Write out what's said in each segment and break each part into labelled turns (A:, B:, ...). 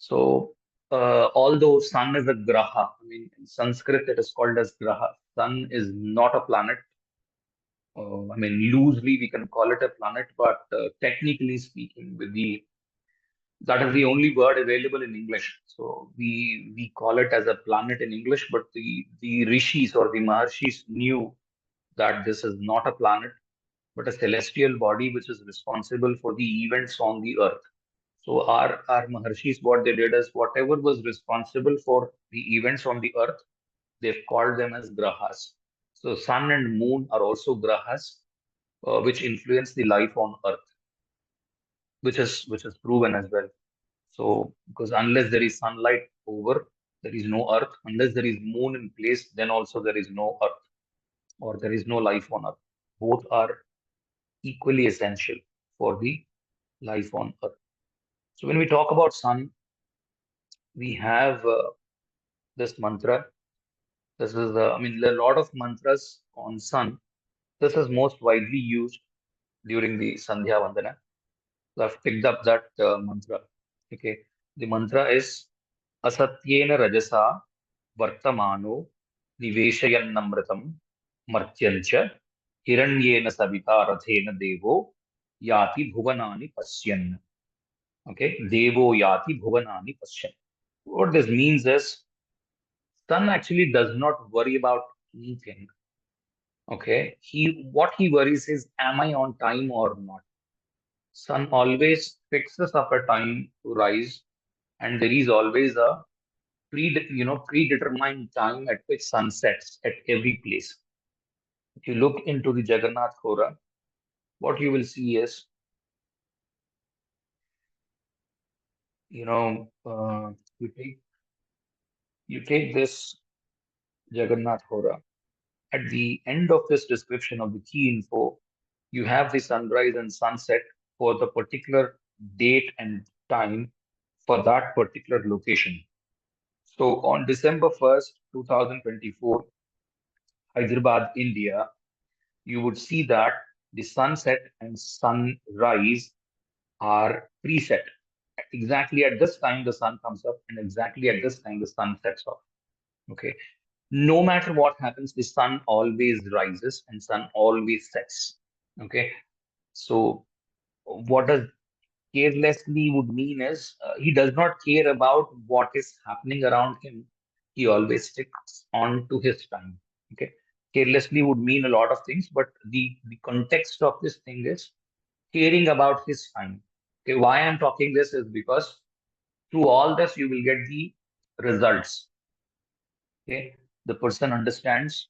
A: So, although Sun is a graha, I mean, in Sanskrit it is called as graha. Sun is not a planet. I mean, loosely we can call it a planet, but technically speaking, that is the only word available in English. So we call it as a planet in English, but the rishis or the maharshis knew that this is not a planet, but a celestial body which is responsible for the events on the earth. So our Maharshis, what they did is whatever was responsible for the events on the earth, they've called them as grahas. So sun and moon are also grahas, which influence the life on earth, which is proven as well. So because unless there is sunlight over, there is no earth. Unless there is moon in place, then also there is no earth or there is no life on earth. Both are equally essential for the life on earth. So when we talk about sun, we have this mantra. This is I mean, a lot of mantras on sun. This is most widely used during the Sandhya Vandana. So I've picked up that mantra. Okay. The mantra is Asatyena Rajasa Vartamano Niveshayannamritam Martyancha Hiranyena Savita Rathena Devo Yati Bhuvanani Pasyan. Okay. Devo Yati Bhuvanani Pasyan. What this means is sun actually does not worry about anything. Okay. What he worries is, am I on time or not? Sun always fixes up a time to rise, and there is always a predetermined time at which sun sets at every place. If you look into the Jagannath Hora, what you will see is, you know, you take this Jagannath Hora. At the end of this description of the key info, you have the sunrise and sunset for the particular date and time for that particular location. So on December 1st, 2024, Hyderabad, India, you would see that the sunset and sunrise are preset. Exactly at this time, the sun comes up, and exactly at this time, the sun sets off. Okay. No matter what happens, the sun always rises and sun always sets. Okay. So what does carelessly would mean is he does not care about what is happening around him. He always sticks on to his time. Okay. Carelessly would mean a lot of things, but the context of this thing is caring about his time. Okay. Why I'm talking this is because through all this, you will get the results. Okay. The person understands,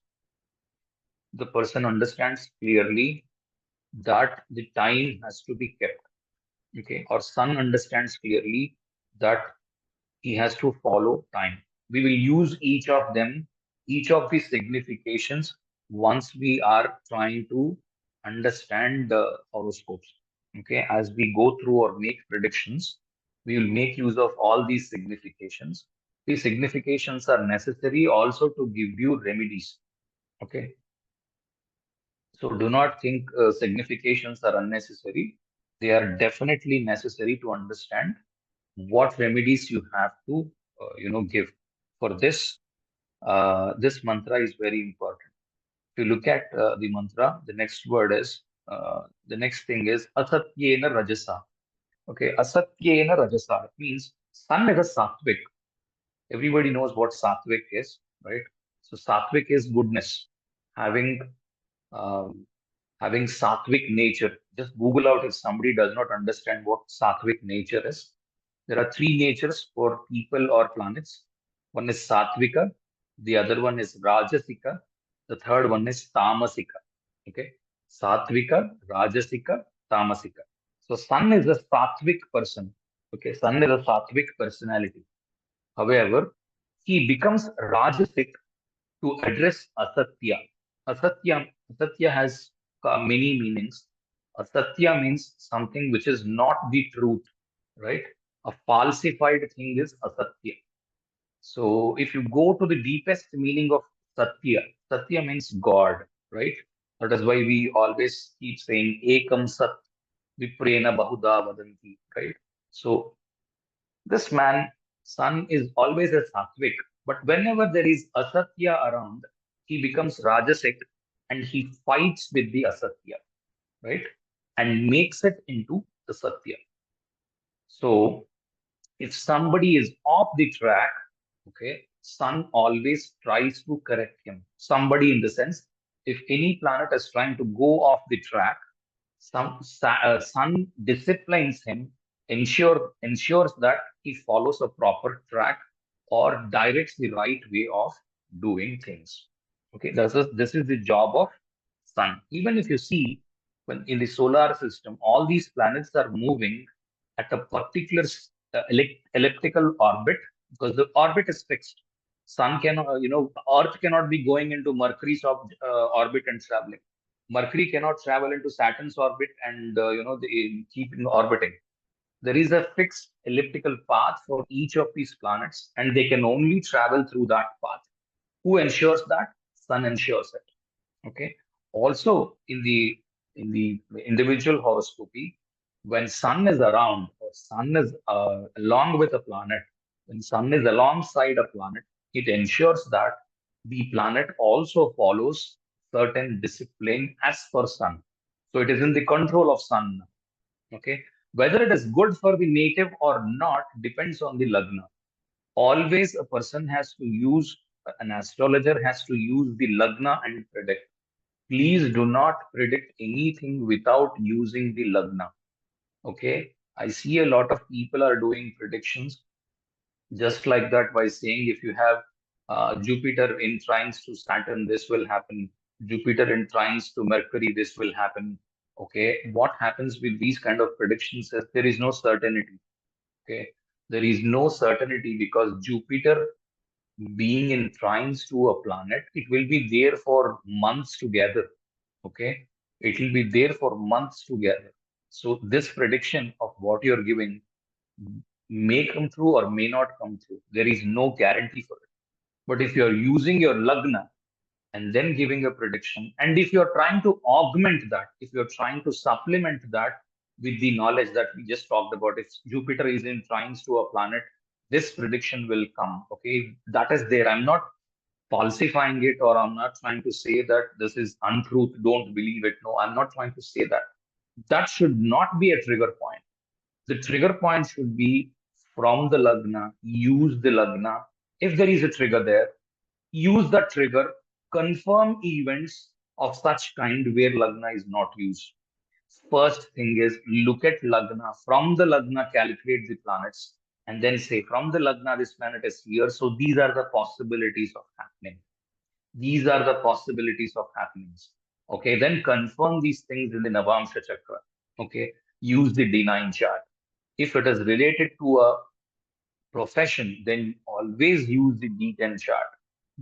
A: the person understands clearly that the time has to be kept. Okay. Or son understands clearly that he has to follow time. We will use each of them, each of the significations once we are trying to understand the horoscopes. Okay, as we go through or make predictions, we will make use of all these significations. These significations are necessary also to give you remedies. Okay, so do not think significations are unnecessary. They are definitely necessary to understand what remedies you have to give. For this, this mantra is very important. If you look at the mantra, the next word is the next thing is asatyena rajasa. Okay, asatyena rajasa, it means sun is a sattvic. Everybody knows what sattvic is, right? So sattvic is goodness, having um, having sattvic nature. Just Google out if somebody does not understand what sattvic nature is. There are three natures for people or planets. One is sattvika, the other one is rajasika, the third one is tamasika. Okay, sattvika, rajasika, tamasika. So sun is a sattvic person. Okay, sun is a sattvic personality. However, he becomes rajasic to address asatya. Asatya has many meanings. Asatya means something which is not the truth, right? A falsified thing is asatya. So if you go to the deepest meaning of satya, satya means God, right? That is why we always keep saying ekam sat viprena bahuda vadanti, right? So this man Sun is always a Satwik, but whenever there is Asatya around, he becomes Rajasic and he fights with the Asatya, right? And makes it into the Satya. So if somebody is off the track, okay, Sun always tries to correct him. Somebody in the sense, if any planet is trying to go off the track, Sun disciplines him, ensures that he follows a proper track or directs the right way of doing things. Okay, this is the job of Sun. Even if you see when in the solar system, all these planets are moving at a particular elliptical orbit because the orbit is fixed. Sun cannot, Earth cannot be going into Mercury's orbit and traveling. Mercury cannot travel into Saturn's orbit and keep orbiting. There is a fixed elliptical path for each of these planets, and they can only travel through that path. Who ensures that? Sun ensures it. Okay. Also, in the individual horoscopy, when Sun is around or Sun is along with a planet, when Sun is alongside a planet, it ensures that the planet also follows certain discipline as per Sun. So it is in the control of Sun. Okay. Whether it is good for the native or not depends on the lagna. Always a person has to use, an astrologer has to use the lagna and predict. Please do not predict anything without using the lagna. Okay. I see a lot of people are doing predictions just like that by saying if you have Jupiter in trines to Saturn, this will happen. Jupiter in trines to Mercury, this will happen. Okay. What happens with these kind of predictions is there is no certainty. Okay. There is no certainty because Jupiter being in trines to a planet, it will be there for months together. Okay. It will be there for months together. So this prediction of what you're giving may come true or may not come true. There is no guarantee for it. But if you're using your lagna and then giving a prediction, and if you're trying to augment that, if you're trying to supplement that with the knowledge that we just talked about, if Jupiter is in trines to a planet, this prediction will come. Okay, that is there. I'm not falsifying it or I'm not trying to say that this is untruth, don't believe it. No, I'm not trying to say that. That should not be a trigger point. The trigger point should be from the lagna, use the lagna. If there is a trigger there, use that trigger, confirm events of such kind where lagna is not used. First thing is look at lagna. From the lagna, calculate the planets and then say from the lagna, this planet is here. So these are the possibilities of happening. These are the possibilities of happenings. Okay, then confirm these things in the Navamsha Chakra. Okay, use the D9 chart. If it is related to a profession, then always use the D10 chart.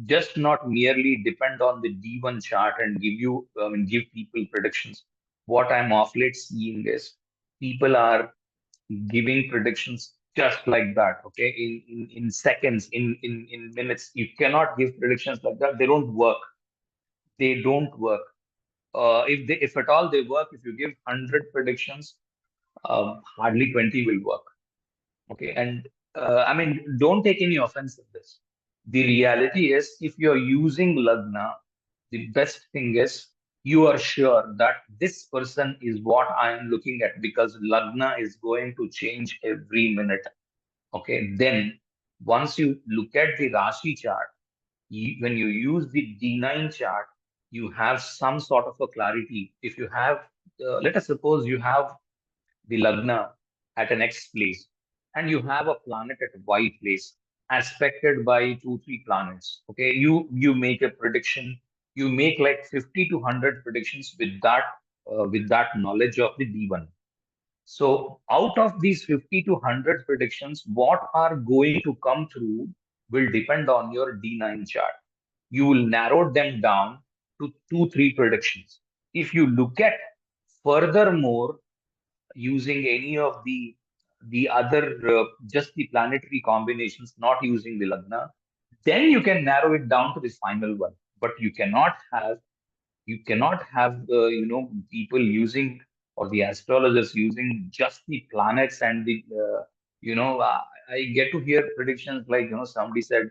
A: Just not merely depend on the D1 chart and give people predictions. What I'm off late seeing is people are giving predictions just like that. Okay, in seconds, in minutes. You cannot give predictions like that. They don't work. They don't work. If at all they work, if you give 100 predictions, hardly 20 will work. Okay, and I mean, don't take any offense in this. The reality is, if you're using lagna, the best thing is you are sure that this person is what I am looking at because lagna is going to change every minute. Okay, then once you look at the Rashi chart, when you use the D9 chart, you have some sort of a clarity. If you have, let us suppose you have the lagna at an X place and you have a planet at Y place aspected by 2 3 planets. Okay, you make a prediction. You make like 50 to 100 predictions with that knowledge of the D1. So out of these 50 to 100 predictions, what are going to come through will depend on your D9 chart. You will narrow them down to 2 3 predictions. If you look at furthermore using any of the other just the planetary combinations, not using the lagna, then you can narrow it down to the final one. But you cannot have people using or the astrologers using just the planets and the I get to hear predictions like, somebody said,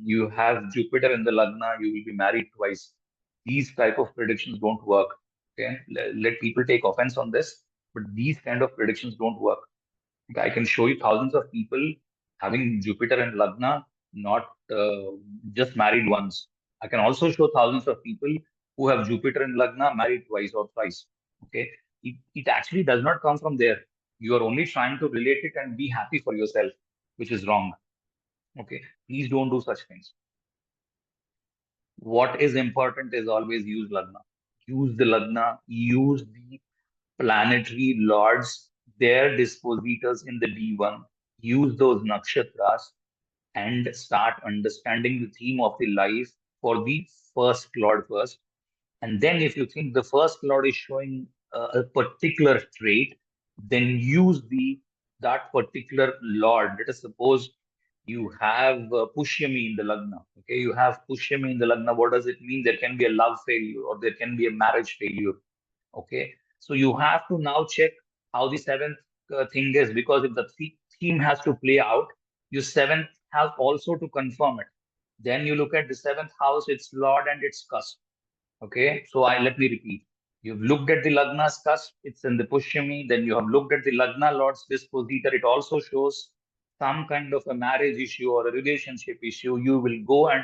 A: you have Jupiter in the lagna, you will be married twice. These type of predictions don't work. Okay, let people take offense on this, but these kind of predictions don't work. I can show you thousands of people having Jupiter and Lagna, not just married once. I can also show thousands of people who have Jupiter and Lagna married twice or thrice. Okay, it actually does not come from there. You are only trying to relate it and be happy for yourself, which is wrong. Okay, please don't do such things. What is important is always use Lagna. Use the Lagna, use the planetary lords, their dispositors in the D1, use those nakshatras and start understanding the theme of the life for the first lord first. And then if you think the first lord is showing a particular trait, then use that particular lord. Let us suppose you have Pushyami in the Lagna. Okay, you have Pushyami in the Lagna. What does it mean? There can be a love failure or there can be a marriage failure. Okay, so you have to now check how the seventh thing is, because if the theme has to play out, your seventh has also to confirm it. Then you look at the seventh house, its lord and its cusp. Okay, so I let me repeat. You've looked at the Lagna's cusp, it's in the Pushyami. Then you have looked at the Lagna Lord's dispositor. It also shows some kind of a marriage issue or a relationship issue. You will go and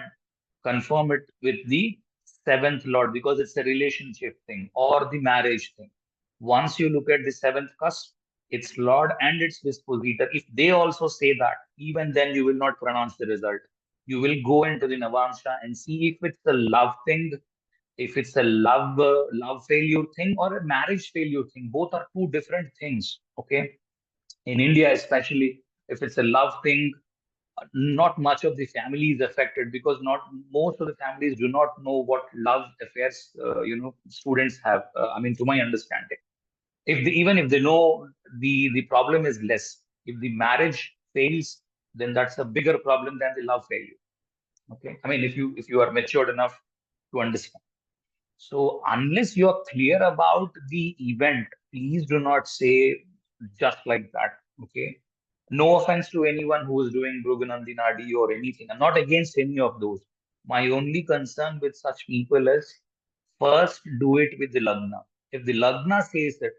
A: confirm it with the seventh Lord because it's a relationship thing or the marriage thing. Once you look at the seventh cusp, its Lord and its dispositor, if they also say that, even then you will not pronounce the result. You will go into the Navamsha and see if it's a love thing, if it's a love failure thing or a marriage failure thing. Both are two different things. Okay, in India especially, if it's a love thing, not much of the family is affected because not most of the families do not know what love affairs students have. I mean, to my understanding, even if they know, the problem is less. If the marriage fails, then that's a bigger problem than the love failure. Okay, I mean, if you are matured enough to understand. So unless you're clear about the event, please do not say just like that. Okay. No offense to anyone who is doing Bhuganandinadi or anything. I'm not against any of those. My only concern with such people is first do it with the Lagna. If the Lagna says that,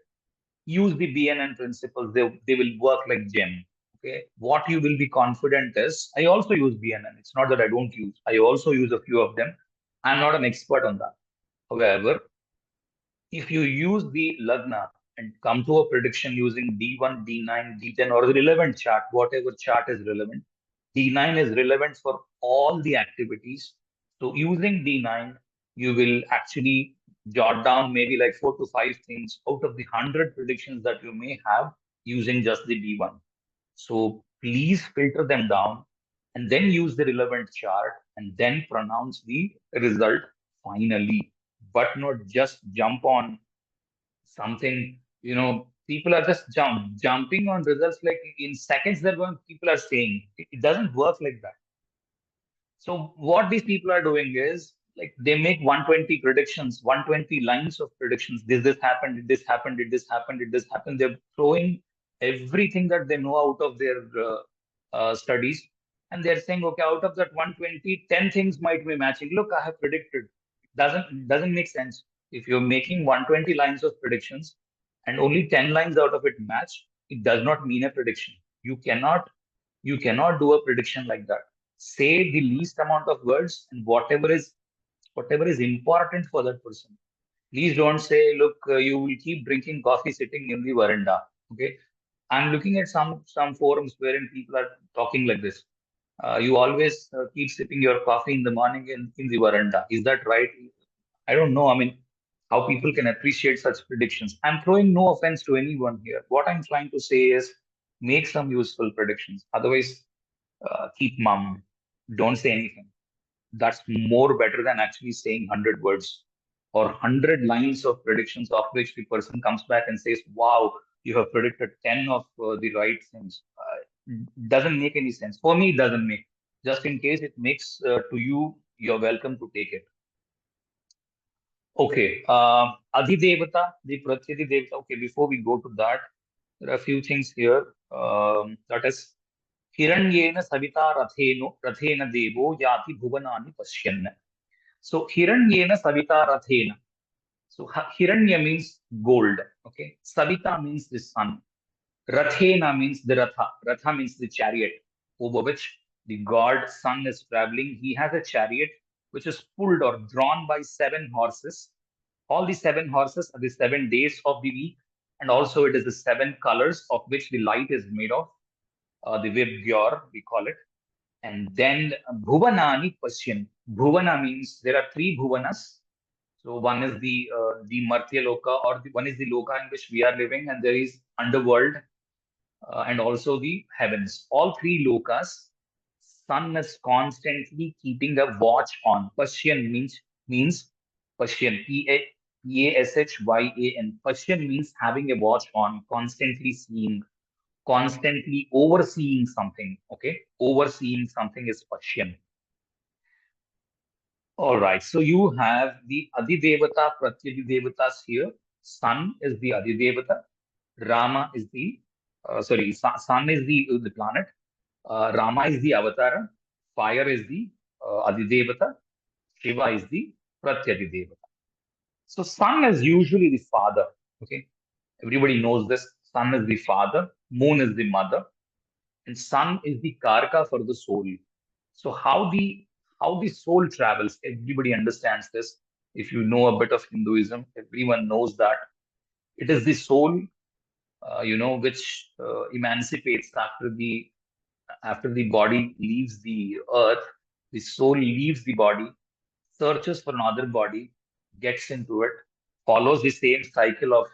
A: use the BNN principles, they will work like gem. Okay. What you will be confident is, I also use BNN. It's not that I don't use. I also use a few of them. I'm not an expert on that. However, if you use the Lagna and come to a prediction using D1, D9, D10, or the relevant chart, whatever chart is relevant, D9 is relevant for all the activities. So using D9, you will actually jot down maybe like 4 to 5 things out of the 100 predictions that you may have using just the D1. So please filter them down and then use the relevant chart and then pronounce the result finally, but not just jump on something. People are just jumping on results like in seconds. They're going, people are saying it doesn't work like that. So what these people are doing is like they make 120 predictions, 120 lines of predictions. This happened, this happened, this happened, this happened. They're throwing everything that they know out of their studies. And they're saying, okay, out of that 120, 10 things might be matching. Look, I have predicted. Doesn't make sense. If you're making 120 lines of predictions and only 10 lines out of it match, it does not mean a prediction. You cannot do a prediction like that. Say the least amount of words and whatever is important for that person. Please don't say, look, you will keep drinking coffee sitting in the veranda. Okay, I'm looking at some forums wherein people are talking like this. You always keep sipping your coffee in the morning in the veranda. Is that right? I don't know. I mean, how people can appreciate such predictions. I'm throwing no offense to anyone here. What I'm trying to say is make some useful predictions. Otherwise, keep mum. Don't say anything. That's more better than actually saying 100 words or 100 lines of predictions, of which the person comes back and says, wow, you have predicted 10 of the right things. Doesn't make any sense. For me, it doesn't make. Just in case it makes to you, you're welcome to take it. Okay. Adhidevata, the Pratyadi Devata. Okay, before we go to that, there are a few things here. That is Hiranyena savita rathena devo yati bhuvanani pashyan. So Hiranyena savita rathena. So Hiranya means gold. Okay. Savita means the sun. Rathena means the Ratha. Ratha means the chariot over which the god sun is traveling. He has a chariot which is pulled or drawn by 7 horses. All the 7 horses are the 7 days of the week, and also it is the 7 colors of which the light is made of, the Vibgyor, we call it. And then Bhuvanani Pashyan. Bhuvana means there are 3 Bhuvanas. So one is the Martya Loka, or one is the Loka in which we are living, and there is underworld, and also the heavens. All 3 lokas, sun is constantly keeping a watch on. Pashyan means Pashyan, P-A-S-H-Y-A-N. Pashyan means having a watch on, constantly seeing, constantly overseeing something. Okay, overseeing something is Pashyan. All right, so you have the Adidevata, Pratyadidevatas here. Sun is the Adidevata. Rama is the Sun is the planet. Rama is the Avatara. Fire is the Adidevata. Shiva is the Pratyadidevata. So Sun is usually the father. Okay, everybody knows this. Sun is the father. Moon is the mother, and Sun is the karaka for the soul. So how the soul travels, everybody understands this. If you know a bit of Hinduism, everyone knows that it is the soul, which emancipates after the body leaves the earth. The soul leaves the body, searches for another body, gets into it, follows the same cycle of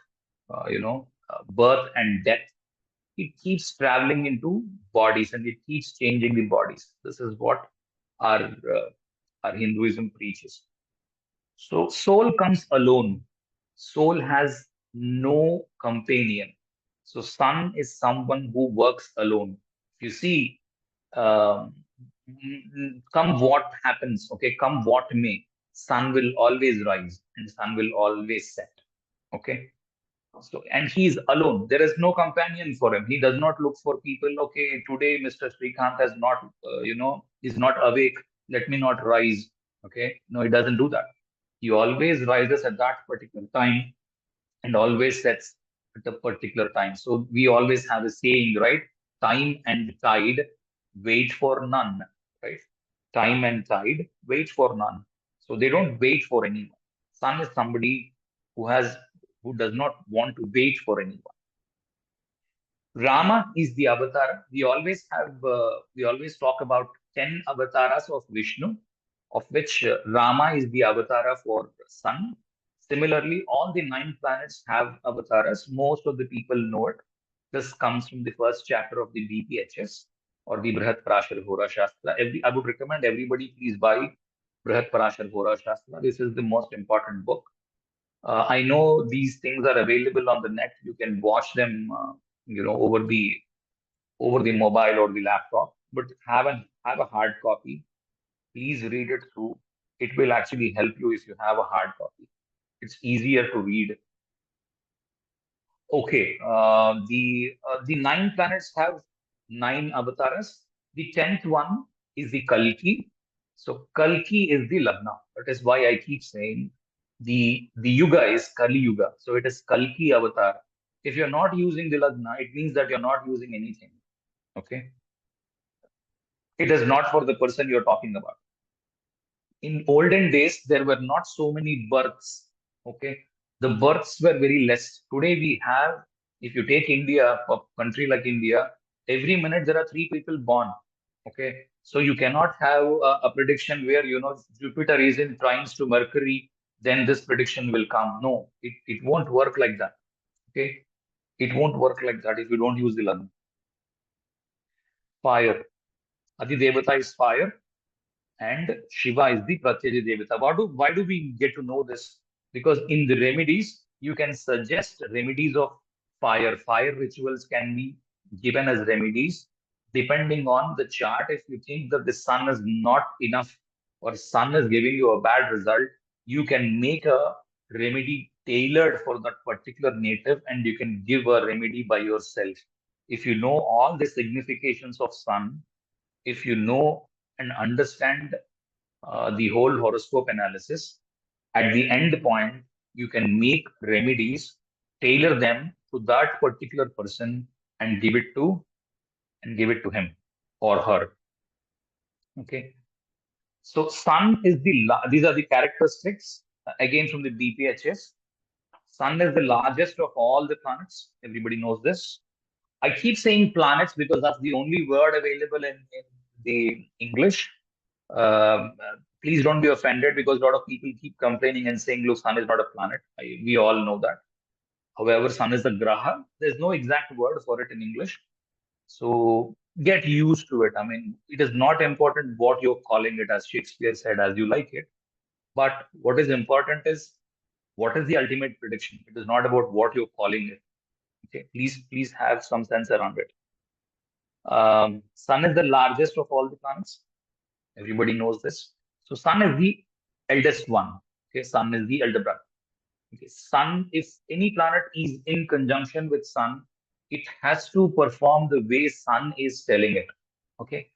A: birth and death. It keeps traveling into bodies and it keeps changing the bodies. This is what our Hinduism preaches. So soul comes alone. Soul has no companion. So sun is someone who works alone. You see, um, come what happens, okay, come what may, sun will always rise and sun will always set. Okay. So, and he is alone. There is no companion for him. He does not look for people. Okay, today Mr. Srikanth has not, is not awake. Let me not rise. Okay, no, he doesn't do that. He always rises at that particular time and always sets at a particular time. So we always have a saying, right? Time and tide wait for none, right? Time and tide wait for none. So they don't wait for anyone. Sun is somebody who does not want to wait for anyone. Rama is the avatar. We always talk about 10 avatars of Vishnu, of which Rama is the avatar for sun. Similarly, all the 9 planets have avatars. Most of the people know it. This comes from the first chapter of the BPHS, or the Brihat Parashar Hora Shastra. I would recommend everybody please buy Brihat Parashar Hora Shastra. This is the most important book. I know these things are available on the net. You can watch them, over the mobile or the laptop. But have a hard copy. Please read it through. It will actually help you if you have a hard copy. It's easier to read. Okay, the 9 planets have 9 avatars. The 10th one is the Kalki. So Kalki is the lagna. That is why I keep saying the yuga is Kali Yuga. So it is Kalki avatar. If you're not using the lagna, it means that you're not using anything. Okay, it is not for the person you're talking about. In olden days, there were not so many births. Okay, the births were very less. Today we have, if you take India, a country like India, every minute there are 3 people born. Okay, so you cannot have a prediction where Jupiter is in trines to Mercury, then this prediction will come. No, it won't work like that. Okay, it won't work like that if you don't use the lagna. Fire. Adi Devata is fire, and Shiva is the Pratyadi Devata. Why do we get to know this? Because in the remedies, you can suggest remedies of fire. Fire rituals can be given as remedies depending on the chart. If you think that the sun is not enough or sun is giving you a bad result, you can make a remedy tailored for that particular native and you can give a remedy by yourself. if you know all the significations of sun, if you know and understand the whole horoscope analysis, at the end point, you can make remedies, tailor them to that particular person, and give it to him or her. Okay. So sun is these are the characteristics again from the BPHS. Sun is the largest of all the planets. Everybody knows this. I keep saying planets because that's the only word available in the English. Please don't be offended because a lot of people keep complaining and saying, look, sun is not a planet. We all know that. However, sun is a graha. There's no exact word for it in English. So get used to it. I mean, it is not important what you're calling it, as Shakespeare said, as you like it. But what is important is what is the ultimate prediction. It is not about what you're calling it. Okay, please have some sense around it. Sun is the largest of all the planets. Everybody knows this. So Sun is the eldest one. Okay, Sun is the elder brother. Okay, Sun, if any planet is in conjunction with Sun, it has to perform the way Sun is telling it. Okay,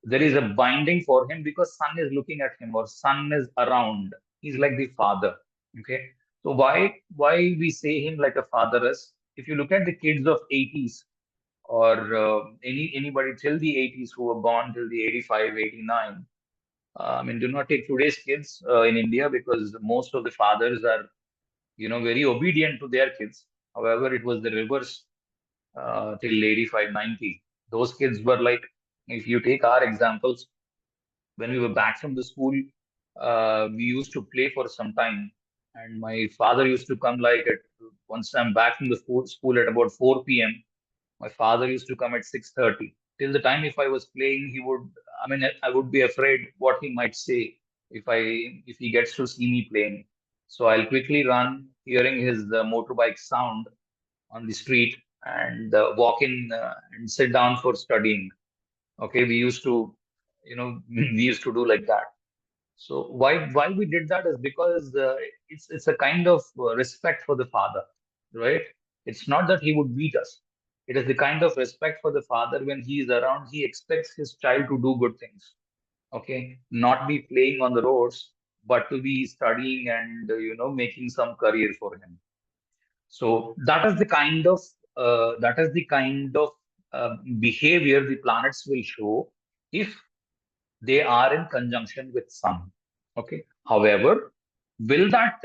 A: there is a binding for him because Sun is looking at him or Sun is around. He's like the father. Okay, so why we say him like a father is, if you look at the kids of 80s or anybody till the 80s who were born till the 85, 89. I mean, do not take today's kids in India because most of the fathers are, very obedient to their kids. However, it was the reverse till 85, 90. Those kids were like, if you take our examples, when we were back from the school, we used to play for some time. And my father used to come like once I'm back from the school at about 4 p.m. My father used to come at 6:30. Till the time if I was playing, I would be afraid what he might say if he gets to see me playing. So I'll quickly run, hearing his motorbike sound on the street, and walk in and sit down for studying. Okay, we used to, we used to do like that. So why we did that is because it's a kind of respect for the father, right? It's not that he would beat us. It is the kind of respect for the father when he is around. He expects his child to do good things. Okay, not be playing on the roads, but to be studying and making some career for him. So that is the kind of behavior the planets will show if they are in conjunction with sun. Okay. However, will that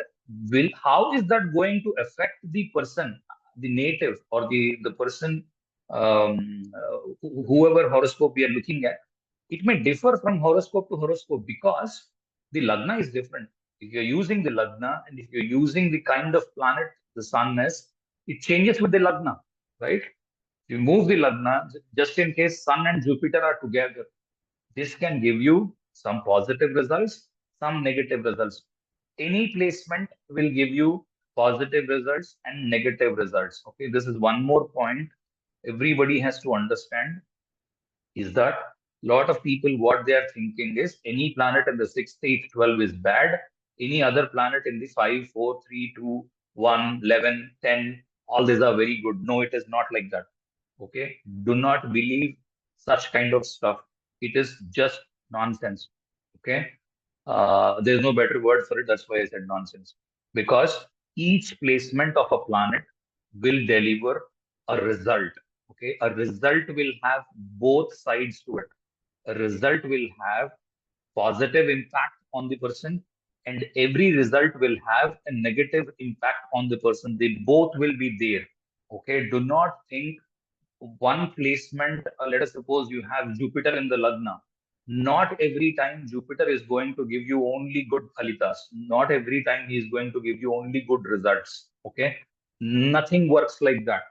A: will how is that going to affect the person, the native or the person, whoever horoscope we are looking at? It may differ from horoscope to horoscope because the lagna is different. If you're using the lagna and if you're using the kind of planet the sun is, it changes with the lagna, right? You move the lagna just in case sun and Jupiter are together. This can give you some positive results, some negative results. Any placement will give you positive results and negative results. Okay, this is one more point everybody has to understand is that a lot of people, what they are thinking is any planet in the 6th, 8th, 12 is bad. Any other planet in the 5, 4, 3, 2, 1, 11, 10, all these are very good. No, it is not like that. Okay, do not believe such kind of stuff. It is just nonsense. Okay, there's no better word for it. That's why I said nonsense. Because each placement of a planet will deliver a result. Okay, a result will have both sides to it. A result will have positive impact on the person, and every result will have a negative impact on the person. They both will be there. Okay, do not think one placement, let us suppose you have Jupiter in the Lagna. Not every time Jupiter is going to give you only good phalitas. Not every time he is going to give you only good results. Okay. Nothing works like that.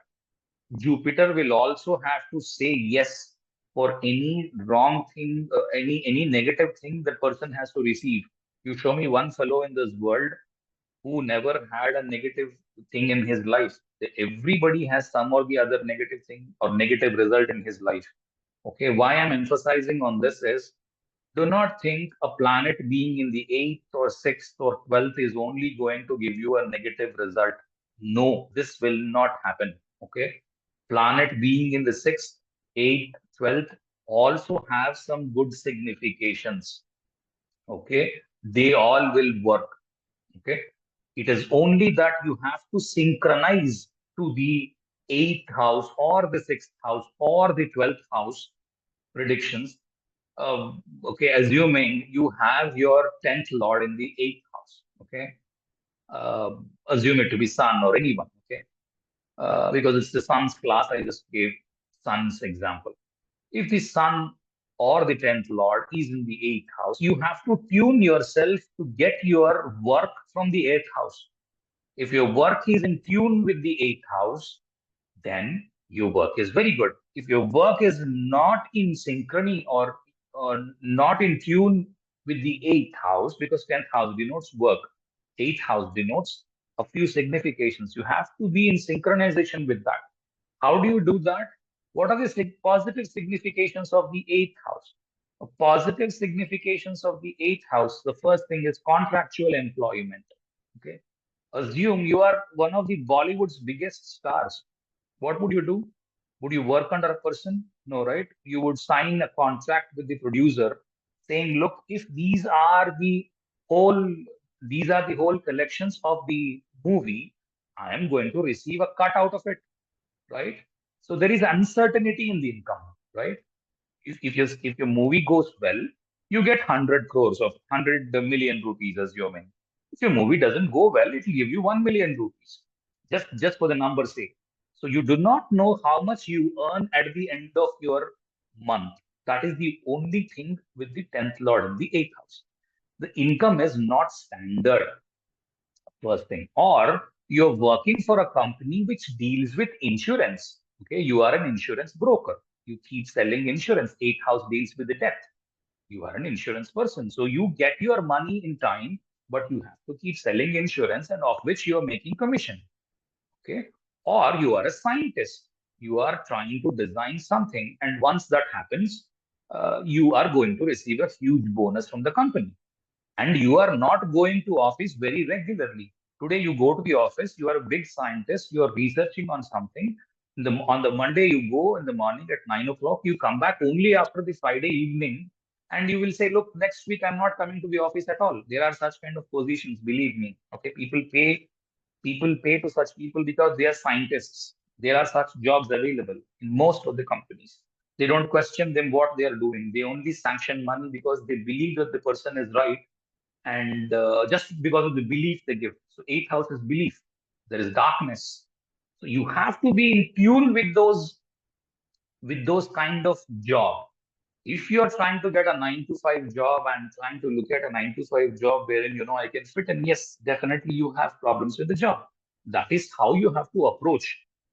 A: Jupiter will also have to say yes for any wrong thing, any negative thing that person has to receive. You show me one fellow in this world who never had a negative thing in his life. Everybody has some or the other negative thing or negative result in his life. Okay, why I'm emphasizing on this is do not think a planet being in the 8th or 6th or 12th is only going to give you a negative result. No, this will not happen. Okay, Planet being in the 6th, 8th, 12th also have some good significations. Okay, they all will work. Okay, it is only that you have to synchronize to the 8th house or the 6th house or the 12th house predictions. Okay, assuming you have your 10th lord in the 8th house. Okay, assume it to be sun or anyone. Okay, because it's the sun's class, I just gave sun's example. If the sun or the 10th lord is in the 8th house, you have to tune yourself to get your work from the 8th house. If your work is in tune with the 8th house, then your work is very good. If your work is not in synchrony or not in tune with the 8th house, because 10th house denotes work, 8th house denotes a few significations. You have to be in synchronization with that. How do you do that? What are the positive significations of the 8th house? Positive significations of the 8th house, the first thing is contractual employment. Okay. Assume you are one of the Bollywood's biggest stars. What would you do? Would you work under a person? No, right? You would sign a contract with the producer saying, look, if whole, these are the whole collections of the movie, I am going to receive a cut out of it, right? So there is uncertainty in the income, right? If your movie goes well, you get 100 crores of 100 million rupees, assuming. If your movie doesn't go well, it will give you 1 million rupees, just for the number's sake. So you do not know how much you earn at the end of your month. That is the only thing with the 10th lord in the 8th house. The income is not standard, first thing. Or you're working for a company which deals with insurance. Okay, you are an insurance broker. You keep selling insurance. 8th house deals with the death. You are an insurance person. So you get your money in time, but you have to keep selling insurance and of which you are making commission. Okay. Or you are a scientist. You are trying to design something. And once that happens, you are going to receive a huge bonus from the company. And you are not going to office very regularly. Today you go to the office, you are a big scientist, you are researching on something. On the Monday, you go in the morning at 9 o'clock, you come back only after the Friday evening, and you will say, look, next week I'm not coming to the office at all. There are such kind of positions, believe me. Okay, people pay to such people because they are scientists. There are such jobs available in most of the companies. They don't question them what they are doing. They only sanction money because they believe that the person is right, and just because of the belief they give. So 8th house is belief. There is darkness. So you have to be in tune with those kind of job. If you are trying to get a 9 to 5 job and trying to look at a 9 to 5 job wherein I can fit in, yes, definitely you have problems with the job. That is how you have to approach,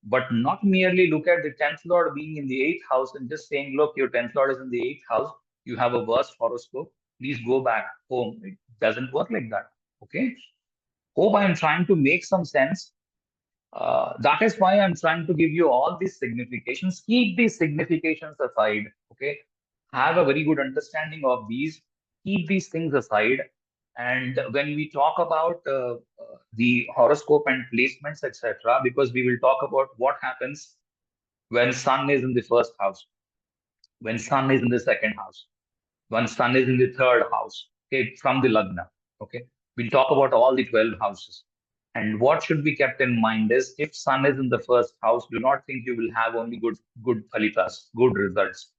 A: but not merely look at the 10th lord being in the 8th house and just saying, look, your 10th lord is in the 8th house, you have a worse horoscope, please go back home. It doesn't work like that. Okay. Hope I am trying to make some sense. That is why I'm trying to give you all these significations. Keep these significations aside. Okay. Have a very good understanding of these. Keep these things aside. And when we talk about the horoscope and placements, etc., because we will talk about what happens when sun is in the first house, when sun is in the second house, when sun is in the third house, okay, from the lagna. Okay. We'll talk about all the 12 houses. And what should be kept in mind is if sun is in the first house, do not think you will have only good phalitas, good results.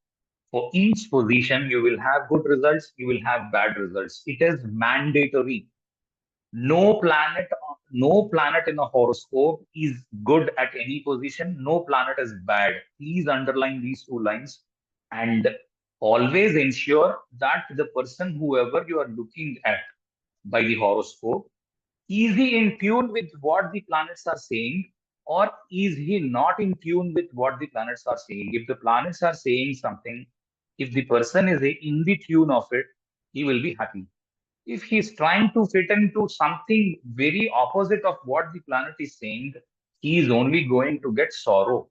A: For each position, you will have good results, you will have bad results. It is mandatory. No planet, no planet in a horoscope is good at any position. No planet is bad. Please underline these two lines and always ensure that the person, whoever you are looking at by the horoscope, is he in tune with what the planets are saying, or is he not in tune with what the planets are saying? If the planets are saying something, if the person is in the tune of it, he will be happy. If he's trying to fit into something very opposite of what the planet is saying, he is only going to get sorrow.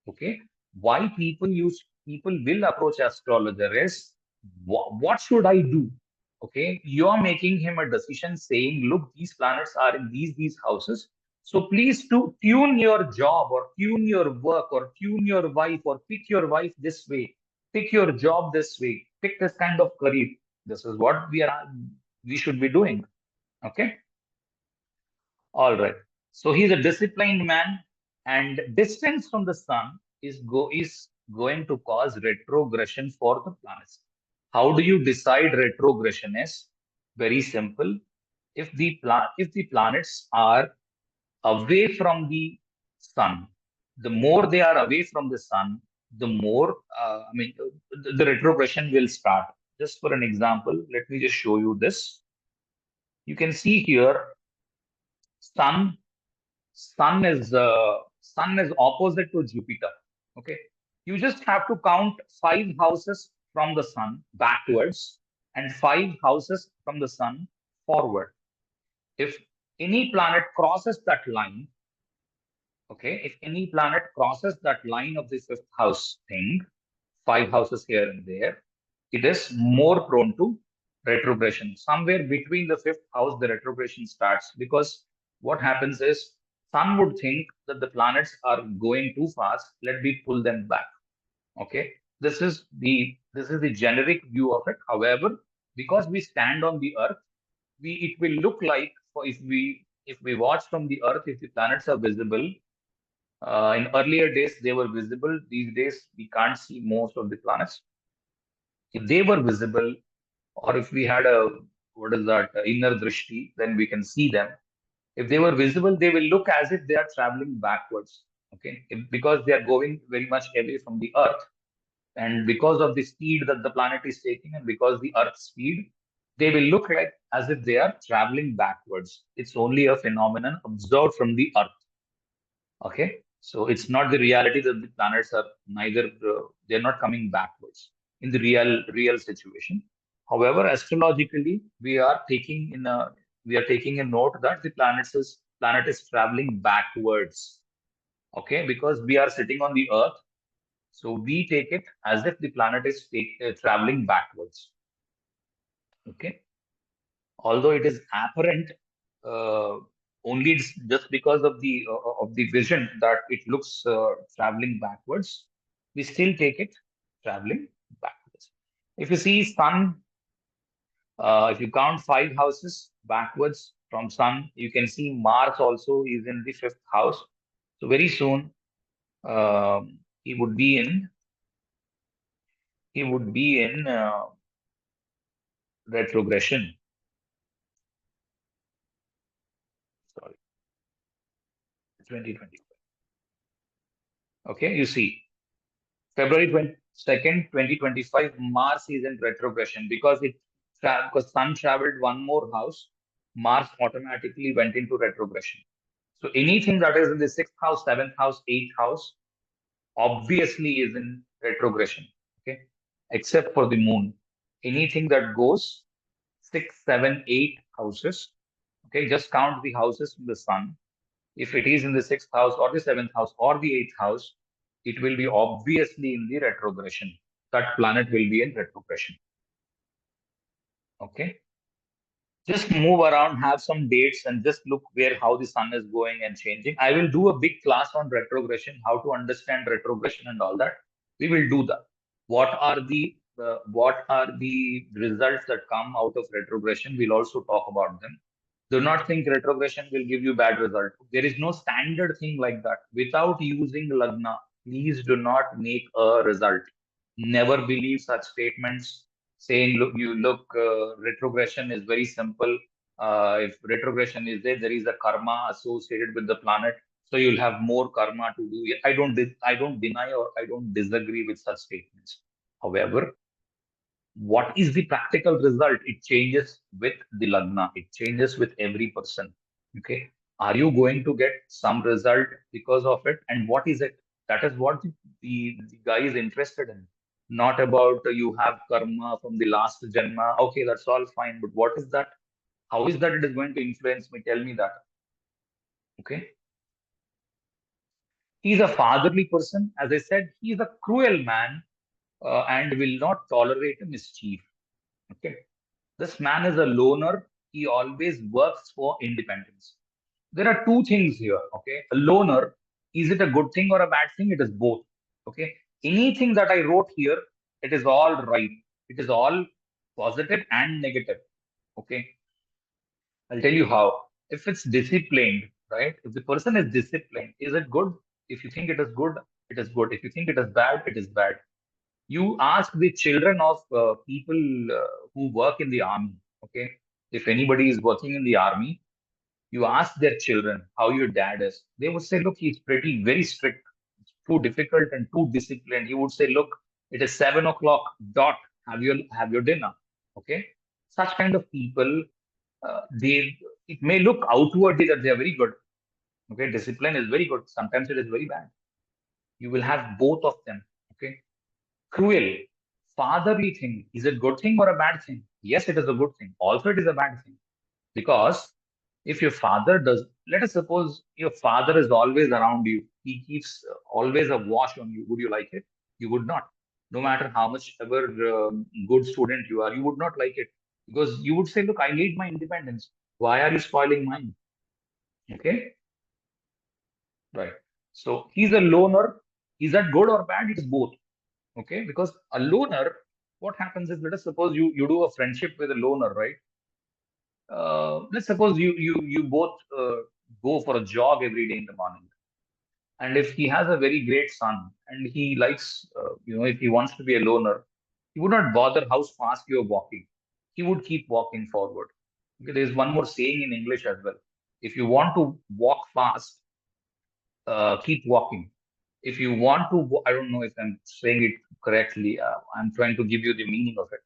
A: Okay. Why people will approach astrologer is what should I do? Okay. You're making him a decision saying, look, these planets are in these houses. So please to tune your job or tune your work or tune your wife or pick your wife this way, pick your job this way, pick this kind of career. This is what we should be doing. Okay. All right. So he's a disciplined man, and distance from the sun is going to cause retrogression for the planets. How do you decide retrogression is? Very simple. If the planets are away from the sun, the more they are away from the sun, the more the retrogression will start. Just for an example, let me just show you this. You can see here, sun sun is opposite to Jupiter. Okay, you just have to count 5 houses from the sun backwards and 5 houses from the sun forward. If any planet crosses that line, okay, if any planet crosses that line of the fifth house thing, 5 houses here and there, it is more prone to retrogression. Somewhere between the fifth house, the retrogression starts, because what happens is sun would think that the planets are going too fast. Let me pull them back. Okay, this is the generic view of it. However, because we stand on the Earth, we it will look like, if we watch from the Earth, if the planets are visible. In earlier days, they were visible. These days, we can't see most of the planets. If they were visible, or if we had what is that, inner drishti, then we can see them. If they were visible, they will look as if they are traveling backwards. Okay, because they are going very much away from the Earth, and because of the speed that the planet is taking, and because the Earth's speed, they will look like as if they are traveling backwards. It's only a phenomenon observed from the Earth. Okay, so it's not the reality that the planets are neither they're not coming backwards in the real situation. However, astrologically, we are taking a note that the planet is traveling backwards. Okay, because we are sitting on the Earth, so we take it as if the planet is traveling backwards. Okay, although it is apparent, uh, only just because of the vision that it looks traveling backwards, we still take it traveling backwards. If you see sun, if you count 5 houses backwards from sun, you can see Mars also is in the fifth house. So very soon, he would be in retrogression. Sorry, 2025. Okay, you see, February 22nd, 2025, Mars is in retrogression, because Sun traveled one more house, Mars automatically went into retrogression. So anything that is in the sixth house, seventh house, eighth house, obviously is in retrogression. Okay, except for the moon. Anything that goes 6, 7, 8 houses. Okay, just count the houses from the sun. If it is in the sixth house or the seventh house or the eighth house, it will be obviously in the retrogression. That planet will be in retrogression. Okay. Just move around, have some dates, and just look where how the sun is going and changing. I will do a big class on retrogression, how to understand retrogression and all that. We will do that. What are the results that come out of retrogression? We'll also talk about them. Do not think retrogression will give you bad result. There is no standard thing like that. Without using lagna, please do not make a result. Never believe such statements saying, look, retrogression is very simple. If retrogression is there, there is a karma associated with the planet, so you'll have more karma to do. I don't deny or I don't disagree with such statements. However, what is the practical result? It changes with the lagna. It changes with every person. Okay. Are you going to get some result because of it? And what is it? That is what the guy is interested in. Not about you have karma from the last janma. Okay, that's all fine. But what is that? How is that it is going to influence me? Tell me that. Okay. He's a fatherly person. As I said, he's a cruel man, and will not tolerate a mischief. Okay. This man is a loner. He always works for independence. There are two things here. Okay. A loner, is it a good thing or a bad thing? It is both. Okay. Anything that I wrote here, it is all right. It is all positive and negative. Okay. I'll tell you how. If it's disciplined, right? If the person is disciplined, is it good? If you think it is good, it is good. If you think it is bad, it is bad. You ask the children of people who work in the army, okay? If anybody is working in the army, you ask their children how your dad is. They would say, look, he's pretty, very strict, too difficult and too disciplined. He would say, look, it is 7 o'clock dot. Have your dinner, okay? Such kind of people, they it may look outwardly that they are very good. Okay, discipline is very good. Sometimes it is very bad. You will have both of them. Okay, cruel, fatherly thing. Is it good thing or a bad thing? Yes, it is a good thing. Also, it is a bad thing because if your father does, let us suppose your father is always around you. He keeps always a watch on you. Would you like it? You would not. No matter how much ever good student you are, you would not like it because you would say, "Look, I need my independence. Why are you spoiling mine?" Okay, right. So he's a loner. Is that good or bad? It is both. Okay, because a loner, what happens is, let us suppose you do a friendship with a loner, right? Let's suppose you both go for a jog every day in the morning, and if he has a very great son and he likes, if he wants to be a loner, he would not bother how fast you're walking. He would keep walking forward. Okay, there's one more saying in English as well. If you want to walk fast, keep walking. If you want to, I don't know if I'm saying it correctly. I'm trying to give you the meaning of it.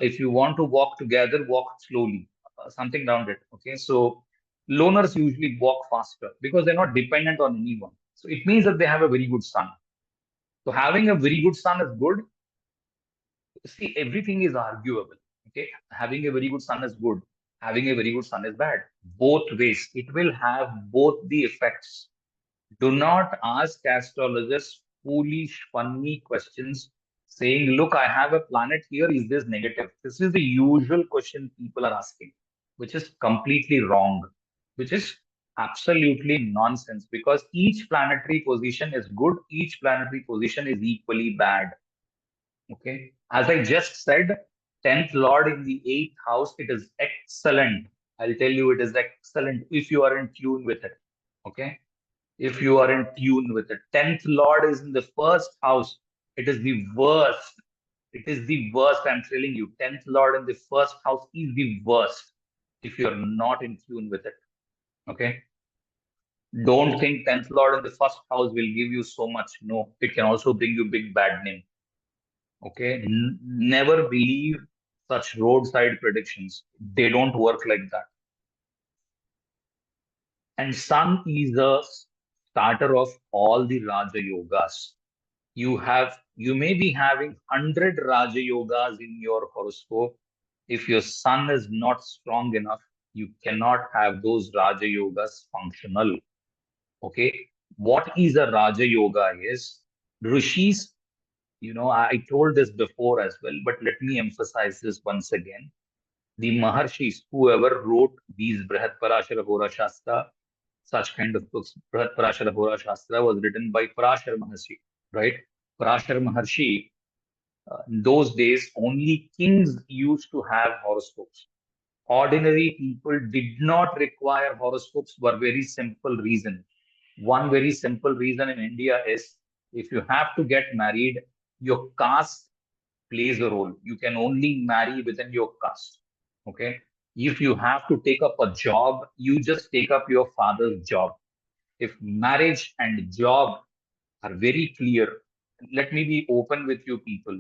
A: If you want to walk together, walk slowly, something around it. Okay, so loners usually walk faster because they're not dependent on anyone. So it means that they have a very good son. So having a very good son is good. See, everything is arguable. Okay, having a very good son is good. Having a very good son is bad. Both ways, it will have both the effects. Do not ask astrologers foolish, funny questions saying, look, I have a planet here. Is this negative? This is the usual question people are asking, which is completely wrong, which is absolutely nonsense because each planetary position is good, each planetary position is equally bad. Okay. As I just said, 10th Lord in the 8th house, it is excellent. I'll tell you, it is excellent if you are in tune with it. Okay, if you are in tune with it. 10th Lord is in the first house. It is the worst. It is the worst. I'm telling you. 10th Lord in the first house is the worst if you're not in tune with it. Okay. Don't think 10th Lord in the first house will give you so much. No, it can also bring you big bad name. Okay. Never believe such roadside predictions. They don't work like that. And Sun is a starter of all the Raja Yogas. You may be having 100 Raja Yogas in your horoscope. If your sun is not strong enough, you cannot have those Raja Yogas functional. Okay. What is a Raja Yoga is Rishis, I told this before as well, but let me emphasize this once again. The Maharshis, whoever wrote these Brihat Parashara Hora Shastra, such kind of books, Brihat Parashara Hora Shastra was written by Parashar Maharshi, right? Parashar Maharshi, in those days, only kings used to have horoscopes. Ordinary people did not require horoscopes for a very simple reason. One very simple reason in India is if you have to get married, your caste plays a role. You can only marry within your caste. Okay. If you have to take up a job, you just take up your father's job. If marriage and job are very clear, let me be open with you people.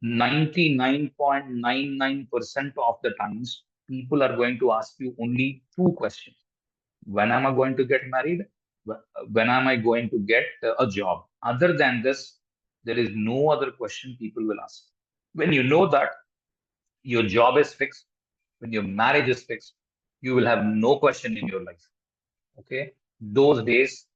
A: 99.99% of the times, people are going to ask you only two questions. When am I going to get married? When am I going to get a job? Other than this, there is no other question people will ask. When you know that your job is fixed, when your marriage is fixed, you will have no question in your life. Okay. Those days,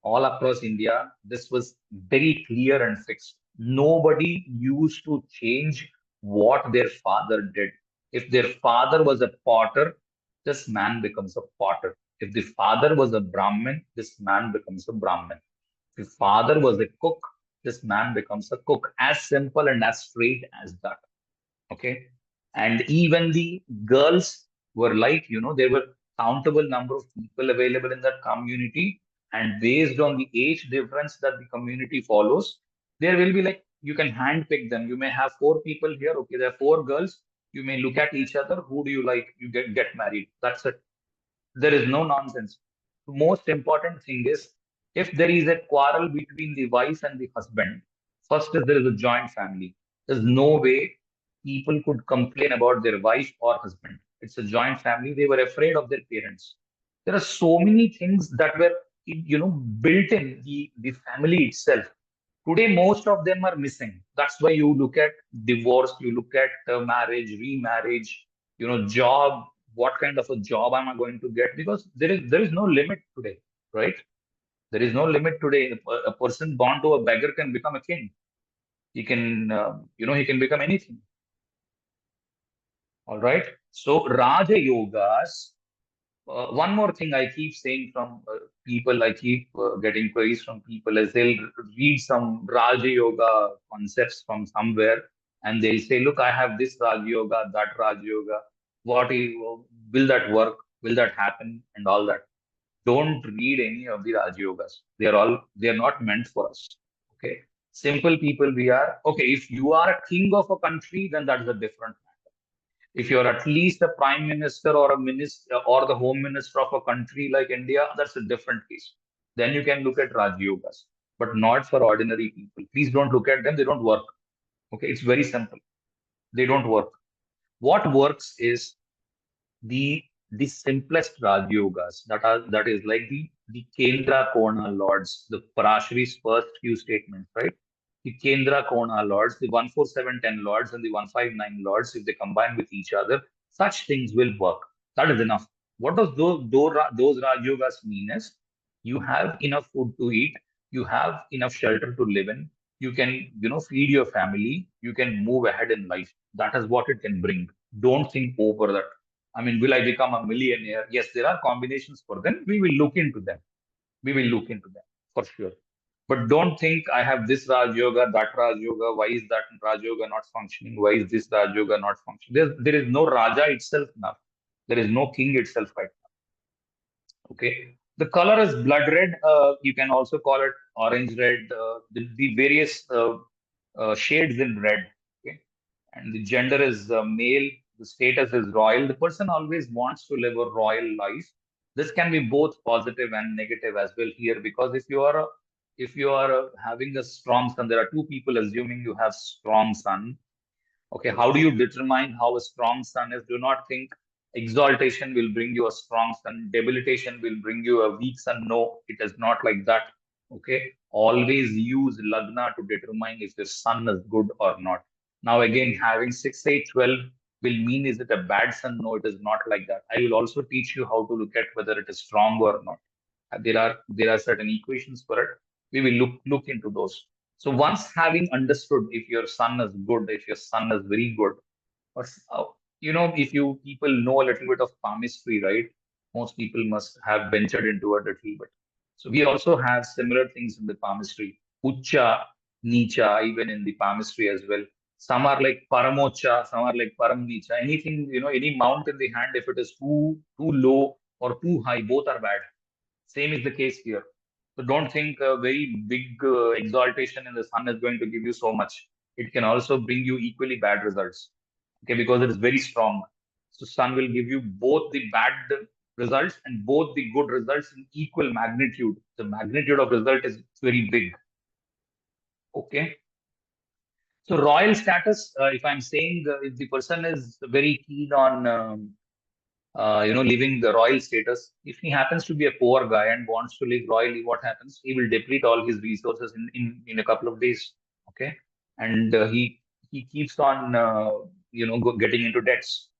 A: all across India, this was very clear and fixed. Nobody used to change what their father did. If their father was a potter, this man becomes a potter. If the father was a Brahmin, this man becomes a Brahmin. If the father was a cook, this man becomes a cook. As simple and as straight as that. Okay. And even the girls were like, there were countable number of people available in that community. And based on the age difference that the community follows, there will be like, you can handpick them. You may have four people here. Okay, there are four girls. You may look at each other. Who do you like? You get married. That's it. There is no nonsense. The most important thing is if there is a quarrel between the wife and the husband, first is there is a joint family. There's no way people could complain about their wife or husband. It's a joint family. They were afraid of their parents. There are so many things that were, built in the family itself. Today, most of them are missing. That's why you look at divorce, you look at marriage, remarriage, job. What kind of a job am I going to get? Because there is no limit today, right? There is no limit today. A person born to a beggar can become a king. He can, he can become anything. All right. So Raja Yogas. One more thing I keep saying from people, I keep getting queries from people is they'll read some Raja Yoga concepts from somewhere and they'll say, look, I have this Raja Yoga, that Raja Yoga. Will that work? Will that happen? And all that. Don't read any of the Raja Yogas. They're not meant for us. Okay. Simple people we are. Okay. If you are a king of a country, then that's a different matter. If you're at least a prime minister or a minister or the home minister of a country like India, that's a different case. Then you can look at Raj Yogas, but not for ordinary people. Please don't look at them. They don't work. Okay. It's very simple. They don't work. What works is the simplest Raj Yogas that is like the Kendra Kona Lords, the Parashari's first few statements, right? The Kendra Kona Lords, the 14710 Lords and the 159 Lords, if they combine with each other, such things will work. That is enough. What does those Raj Yogas mean is you have enough food to eat, you have enough shelter to live in, you can, feed your family, you can move ahead in life. That is what it can bring. Don't think over that. I mean, will I become a millionaire? Yes, there are combinations for them. We will look into them. We will look into them for sure. But don't think I have this Raj Yoga, that Raj Yoga. Why is that Raj Yoga not functioning? Why is this Raj Yoga not functioning? There is no Raja itself now. There is no king itself right now. Okay. The color is blood red. You can also call it orange red. The various shades in red. Okay. And the gender is male, the status is royal. The person always wants to live a royal life. This can be both positive and negative as well here, because if you are having a strong sun, there are two people assuming you have strong sun. Okay, how do you determine how a strong sun is? Do not think exaltation will bring you a strong sun, debilitation will bring you a weak sun. No, it is not like that. Okay, always use lagna to determine if the sun is good or not. Now, again, having 6, 8, 12 will mean is it a bad sun? No, it is not like that. I will also teach you how to look at whether it is strong or not. There are certain equations for it. We will look into those. So once having understood if your sun is good, if your sun is very good, or if you people know a little bit of palmistry, right? Most people must have ventured into it a little bit. So we also have similar things in the palmistry. Ucha, Nicha, even in the palmistry as well. Some are like Paramocha, some are like Param Nicha. Anything, any mount in the hand, if it is too low or too high, both are bad. Same is the case here. So don't think a very big exaltation in the sun is going to give you so much. It can also bring you equally bad results. Okay, because it is very strong. So sun will give you both the bad results and both the good results in equal magnitude. The magnitude of result is very big. Okay. So royal status, if I'm saying if the person is very keen on living the royal status. If he happens to be a poor guy and wants to live royally, what happens? He will deplete all his resources in a couple of days. Okay, and he keeps on getting into debts.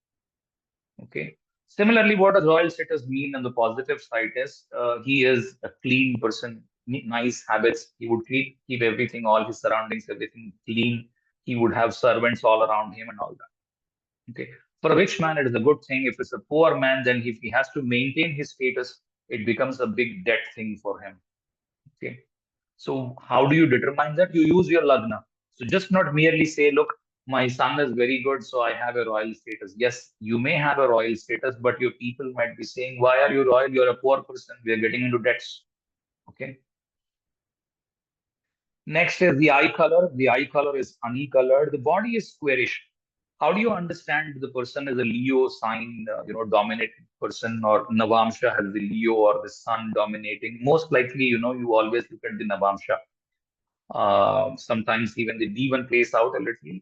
A: Okay. Similarly, what does royal status mean on the positive side is he is a clean person, nice habits. He would keep everything, all his surroundings, everything clean. He would have servants all around him and all that. Okay. For a rich man, it is a good thing. If it's a poor man, then if he has to maintain his status, it becomes a big debt thing for him. Okay. So how do you determine that? You use your lagna. So just not merely say, look, my sun is very good, so I have a royal status. Yes, you may have a royal status, but your people might be saying, why are you royal? You're a poor person. We are getting into debts. Okay. Next is the eye color. The eye color is honey colored. The body is squarish. How do you understand the person is a Leo sign, dominated person, or Navamsha has the Leo or the sun dominating? Most likely, you always look at the Navamsha. Sometimes even the D1 plays out a little,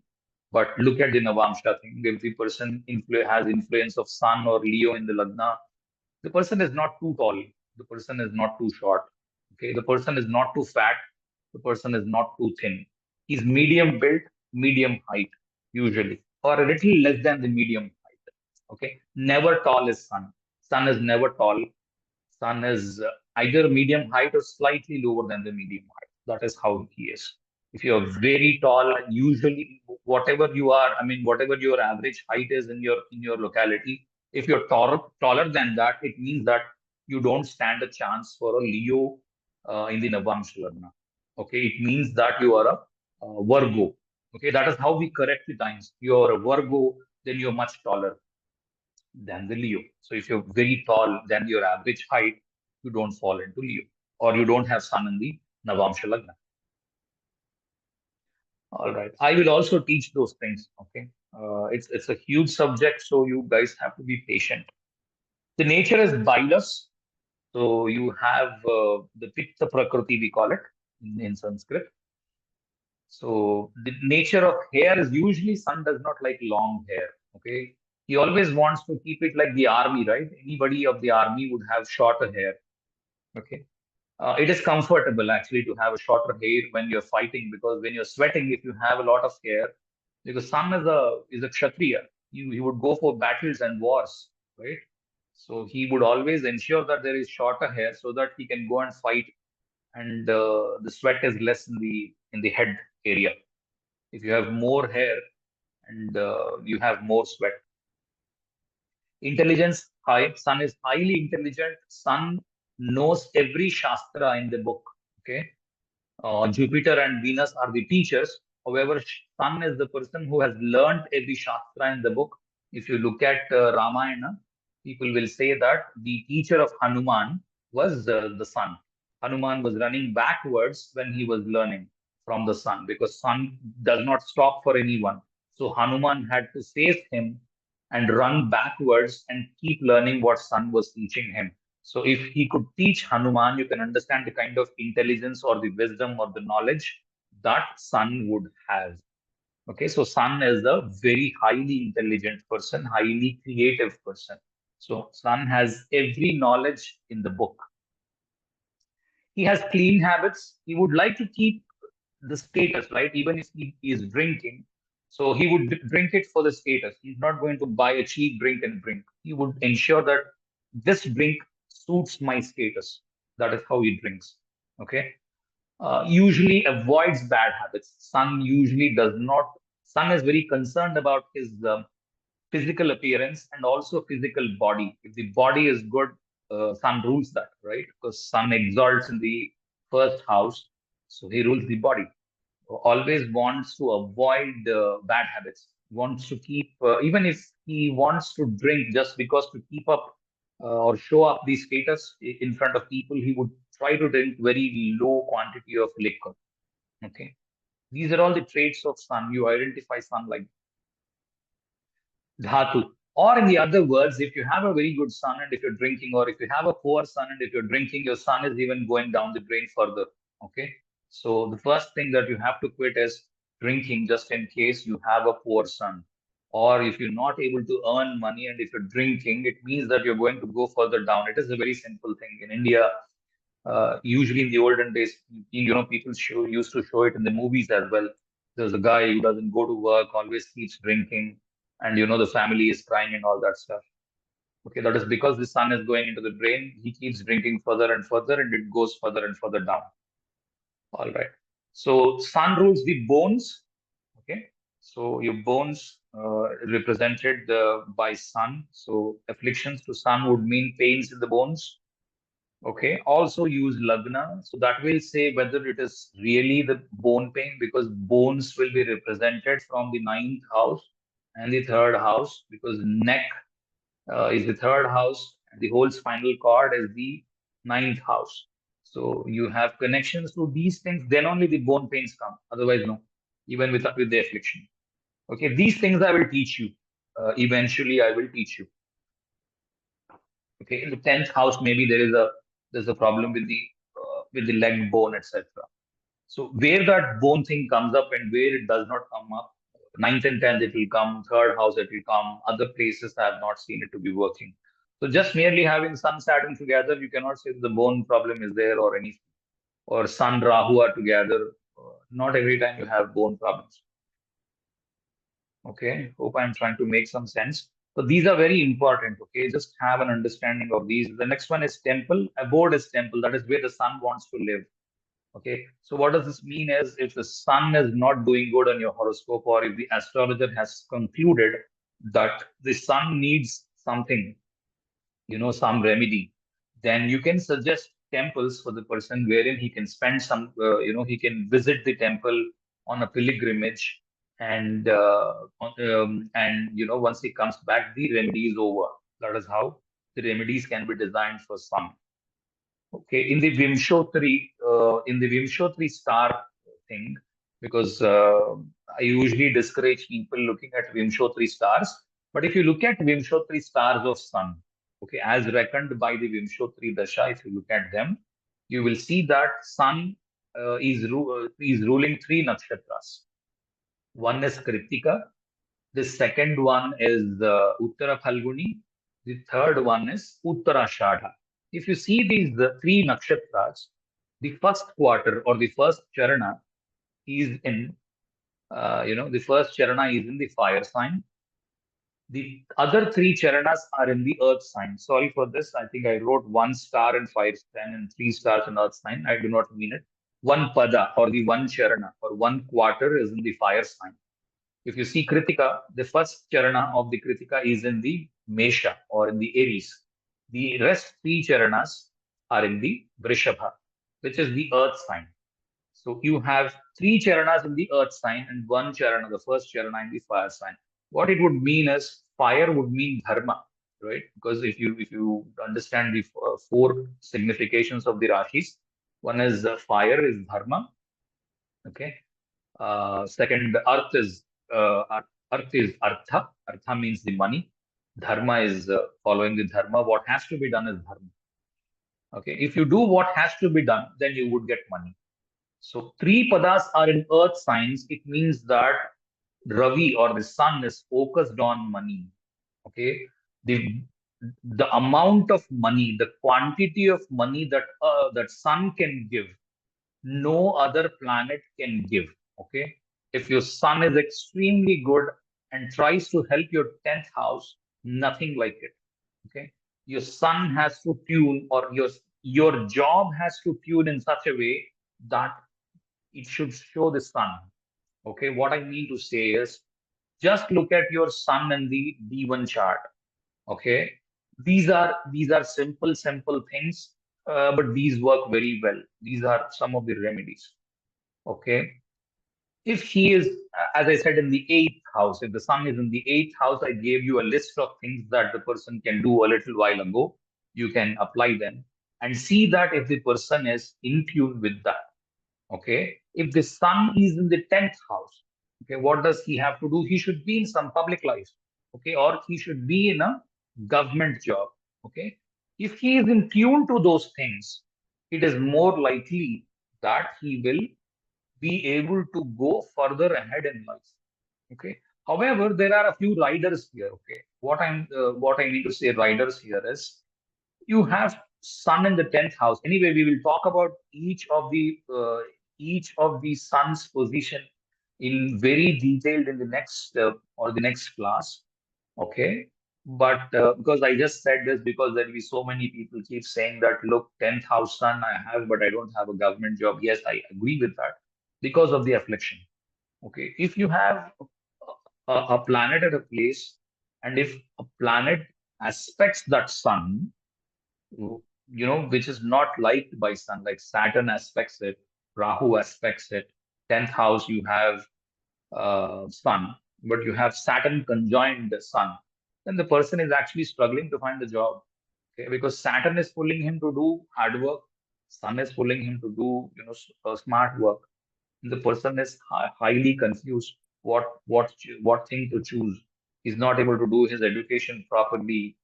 A: but look at the Navamsha thing. If the person has influence of Sun or Leo in the Lagna, the person is not too tall. The person is not too short. Okay, the person is not too fat. The person is not too thin. He's medium built, medium height, usually, or a little less than the medium height. Okay, never tall is Sun. Sun is never tall. Sun is either medium height or slightly lower than the medium height. That is how he is. If you're very tall, usually whatever you are, I mean, whatever your average height is in your locality, if you're taller than that, it means that you don't stand a chance for a Leo in the Navamsha Lagna. Okay, it means that you are a Virgo. Okay, that is how we correct the times. You're a Virgo, then you're much taller than the Leo. So if you're very tall than your average height, you don't fall into Leo, or you don't have Sun in the Navamsha Lagna. All right. I will also teach those things. Okay. It's a huge subject, so you guys have to be patient. The nature is bilus. So you have the Pitta Prakriti, we call it in Sanskrit. So the nature of hair is usually sun does not like long hair. Okay. He always wants to keep it like the army, right? Anybody of the army would have shorter hair. Okay. It is comfortable actually to have a shorter hair when you're fighting, because when you're sweating, if you have a lot of hair, because sun is a kshatriya, he would go for battles and wars, right? So he would always ensure that there is shorter hair so that he can go and fight, and the sweat is less in the head area. If you have more hair and you have more sweat. Intelligence high. Sun is highly intelligent. Sun knows every shastra in the book. Okay. Jupiter and Venus are the teachers. However, Sun is the person who has learned every Shastra in the book. If you look at Ramayana, people will say that the teacher of Hanuman was the Sun. Hanuman was running backwards when he was learning from the Sun, because Sun does not stop for anyone. So Hanuman had to face him and run backwards and keep learning what Sun was teaching him. So if he could teach Hanuman, you can understand the kind of intelligence or the wisdom or the knowledge that Sun would have. Okay, so Sun is a very highly intelligent person, highly creative person. So Sun has every knowledge in the book. He has clean habits. He would like to keep the status, right? Even if he is drinking, so he would drink it for the status. He's not going to buy a cheap drink and drink. He would ensure that this drink suits my status. That is how he drinks. Okay. Usually avoids bad habits. Sun usually does not. Sun is very concerned about his physical appearance and also physical body. If the body is good, Sun rules that, right? Because Sun exalts in the first house, so he rules the body. Always wants to avoid bad habits. Wants to keep, even if he wants to drink just because to keep up or show up the status in front of people, he would try to drink very low quantity of liquor. Okay, these are all the traits of Sun. You identify Sun like dhatu. Or in the other words, if you have a very good sun and if you're drinking, or if you have a poor sun and if you're drinking, your sun is even going down the drain further. Okay. So the first thing that you have to quit is drinking, just in case you have a poor sun. Or if you're not able to earn money and if you're drinking, it means that you're going to go further down. It is a very simple thing. In India, usually in the olden days, people used to show it in the movies as well. There's a guy who doesn't go to work, always keeps drinking, and the family is crying and all that stuff. Okay, that is because the sun is going into the drain. He keeps drinking further and further, and it goes further and further down. All right. So sun rules the bones. Okay. So your bones represented by sun. So afflictions to sun would mean pains in the bones. Okay, also use lagna. So that will say whether it is really the bone pain, because bones will be represented from the ninth house and the third house, because neck is the third house and the whole spinal cord is the ninth house. So you have connections to these things, then only the bone pains come. Otherwise, no, even with the affliction. Okay, these things I will teach you. Eventually, I will teach you. Okay, in the tenth house, maybe there's a problem with the leg bone, etc. So where that bone thing comes up and where it does not come up, ninth and tenth it will come, third house it will come. Other places I have not seen it to be working. So just merely having Sun Saturn together, you cannot say the bone problem is there or any or Sun Rahu are together. Not every time you have bone problems. Okay, hope I'm trying to make some sense. So these are very important. Okay, just have an understanding of these. The next one is temple. Abode is temple. That is where the sun wants to live. Okay, so what does this mean is if the sun is not doing good on your horoscope, or if the astrologer has concluded that the sun needs something, some remedy, then you can suggest temples for the person wherein he can spend some, he can visit the temple on a pilgrimage, and once he comes back, the remedy is over. That is how the remedies can be designed for some. Okay, in the Vimshotri star thing, because I usually discourage people looking at Vimshotri stars. But if you look at Vimshotri stars of sun, okay, as reckoned by the Vimshotri Dasha, if you look at them, you will see that sun is ruling three nakshatras. One is Kritika, the second one is Uttara Phalguni. The third one is Uttarashadha. If you see these the three nakshatras, the first quarter or the first charana is in, the first charana is in the fire sign. The other three charanas are in the earth sign. Sorry for this. I think I wrote one star in fire sign and three stars in earth sign. I do not mean it. One pada or the one charana or one quarter is in the fire sign. If you see Kritika, the first charana of the Kritika is in the Mesha or in the Aries. The rest three charanas are in the Vrishabha, which is the earth sign. So you have three charanas in the earth sign and one charana, the first charana in the fire sign. What it would mean is fire would mean dharma, right? Because if you understand the four significations of the Rashis, one is fire is dharma, okay, second, earth is artha. Artha means the money. Dharma is following the dharma. What has to be done is dharma. Okay, if you do what has to be done, then you would get money. So three padas are in earth signs. It means that Ravi or the sun is focused on money. Okay, the the amount of money, the quantity of money that sun can give, no other planet can give. Okay. If your sun is extremely good and tries to help your 10th house, nothing like it. Okay. Your sun has to tune, or your job has to tune in such a way that it should show the sun. Okay. What I mean to say is just look at your sun and the D1 chart. Okay. These are simple things, but these work very well. These are some of the remedies. Okay. If he is, as I said, in the eighth house, if the sun is in the eighth house, I gave you a list of things that the person can do a little while ago. You can apply them and see that if the person is in tune with that. Okay. If the sun is in the 10th house, okay, what does he have to do? He should be in some public life. Okay. Or he should be in a government job. Okay. If he is in tune to those things, it is more likely that he will be able to go further ahead in life. Okay. However, there are a few riders here. Okay. What I mean to say riders here is you have sun in the 10th house. Anyway, we will talk about each of the sun's position in very detailed in the next or the next class. Okay. But because I just said this because there will be so many people keep saying that, look, 10th house sun I have, but I don't have a government job. Yes, I agree with that because of the affliction. Okay. If you have a planet at a place, and if a planet aspects that sun, which is not liked by Sun, like Saturn aspects it, Rahu aspects it. 10th house, you have Sun, but you have Saturn conjoined the Sun, then the person is actually struggling to find a job. Okay, because Saturn is pulling him to do hard work, Sun is pulling him to do smart work. The person is highly confused what thing to choose. He's not able to do his education properly.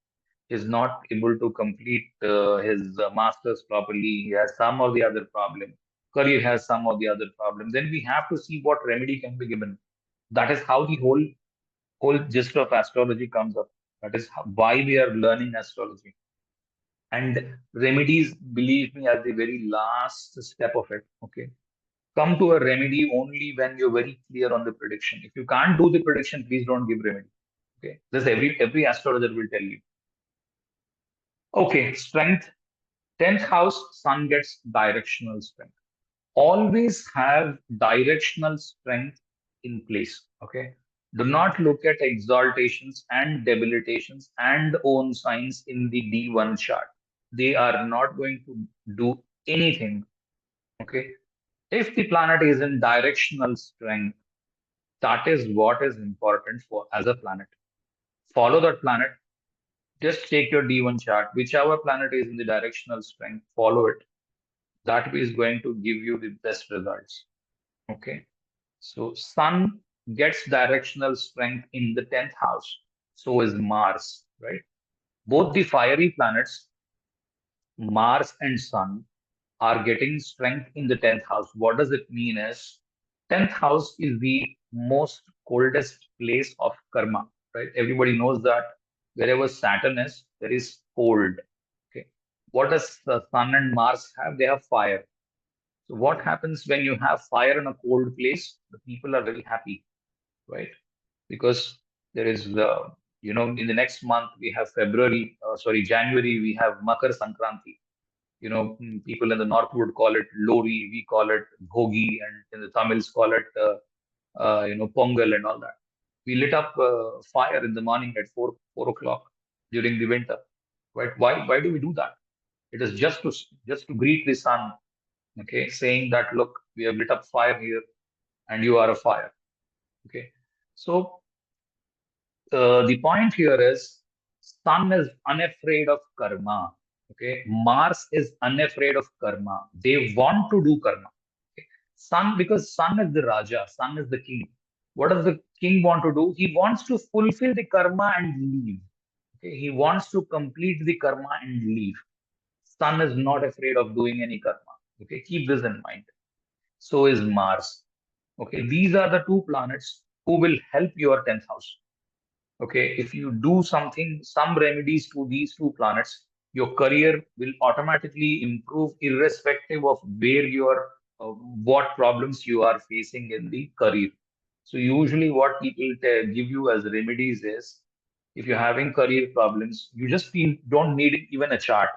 A: Is not able to complete his masters properly. He has some or the other problem. Career has some or the other problem. Then we have to see what remedy can be given. That is how the whole gist of astrology comes up. That is why we are learning astrology. And remedies, believe me, are the very last step of it. Okay, come to a remedy only when you're very clear on the prediction. If you can't do the prediction, please don't give remedy. Okay, this every astrologer will tell you. Okay, strength. 10th house, Sun gets directional strength. Always have directional strength in place. Okay. Do not look at exaltations and debilitations and own signs in the D1 chart. They are not going to do anything. Okay. If the planet is in directional strength, that is what is important for as a planet. Follow that planet. Just take your D1 chart, whichever planet is in the directional strength, follow it. That is going to give you the best results. Okay. So Sun gets directional strength in the 10th house. So is Mars, right? Both the fiery planets, Mars and Sun, are getting strength in the 10th house. What does it mean is 10th house is the most coldest place of karma, right? Everybody knows that wherever Saturn is, there is cold. Okay. What does the Sun and Mars have? They have fire. So what happens when you have fire in a cold place? The people are very happy, right? Because there is, in the next month we have January, we have Makar Sankranti. People in the north would call it Lori, we call it Bhogi, and in the Tamils call it, Pongal and all that. We lit up fire in the morning at 4 o'clock during the winter, right? Why do we do that? It is just to greet the sun, okay, saying that look, we have lit up fire here, and you are a fire, okay. So the point here is Sun is unafraid of karma. Okay. Mars is unafraid of karma. They want to do karma. Okay. Sun, because Sun is the Raja, Sun is the king. What does the king want to do? He wants to fulfill the karma and leave. Okay. He wants to complete the karma and leave. Sun is not afraid of doing any karma. Okay. Keep this in mind. So is Mars. Okay. These are the two planets who will help your 10th house. Okay, if you do something, some remedies to these two planets, your career will automatically improve irrespective of where you are, what problems you are facing in the career. So usually what people give you as remedies is, if you're having career problems, you just don't need even a chart.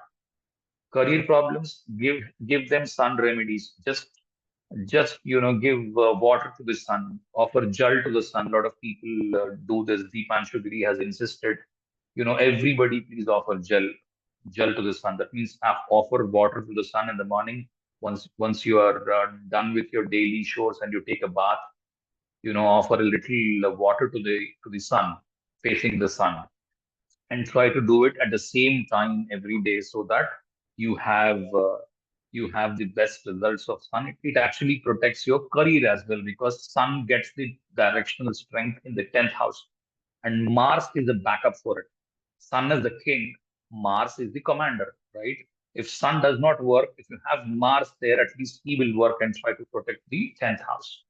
A: Career problems, give them sun remedies. Just give water to the sun, offer jal to the sun. A lot of people do this. Deepanshu Giri has insisted, everybody please offer jal to the sun. That means offer water to the sun in the morning. Once you are done with your daily chores and you take a bath, offer a little water to the sun, facing the sun, and try to do it at the same time every day, so that you have the best results of sun. It actually protects your career as well, because sun gets the directional strength in the 10th house, and Mars is the backup for it. Sun is the king, Mars is the commander, right? If sun does not work, if you have Mars there, at least he will work and try to protect the 10th house.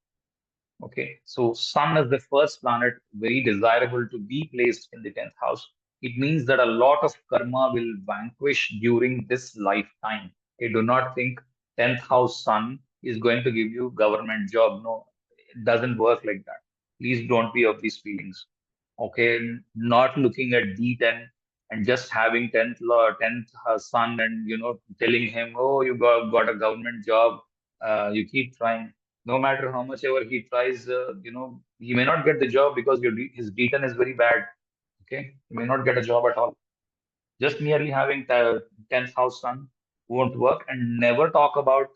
A: Okay, so Sun is the first planet, very desirable to be placed in the 10th house. It means that a lot of karma will vanquish during this lifetime. Okay, do not think 10th house Sun is going to give you government job. No, it doesn't work like that. Please don't be of these feelings. Okay, not looking at D10 and just having 10th Sun, and telling him, oh, you got a government job. You keep trying, no matter how much ever he tries, he may not get the job because his D10 is very bad. Okay, he may not get a job at all. Just merely having 10th house sun won't work, and never talk about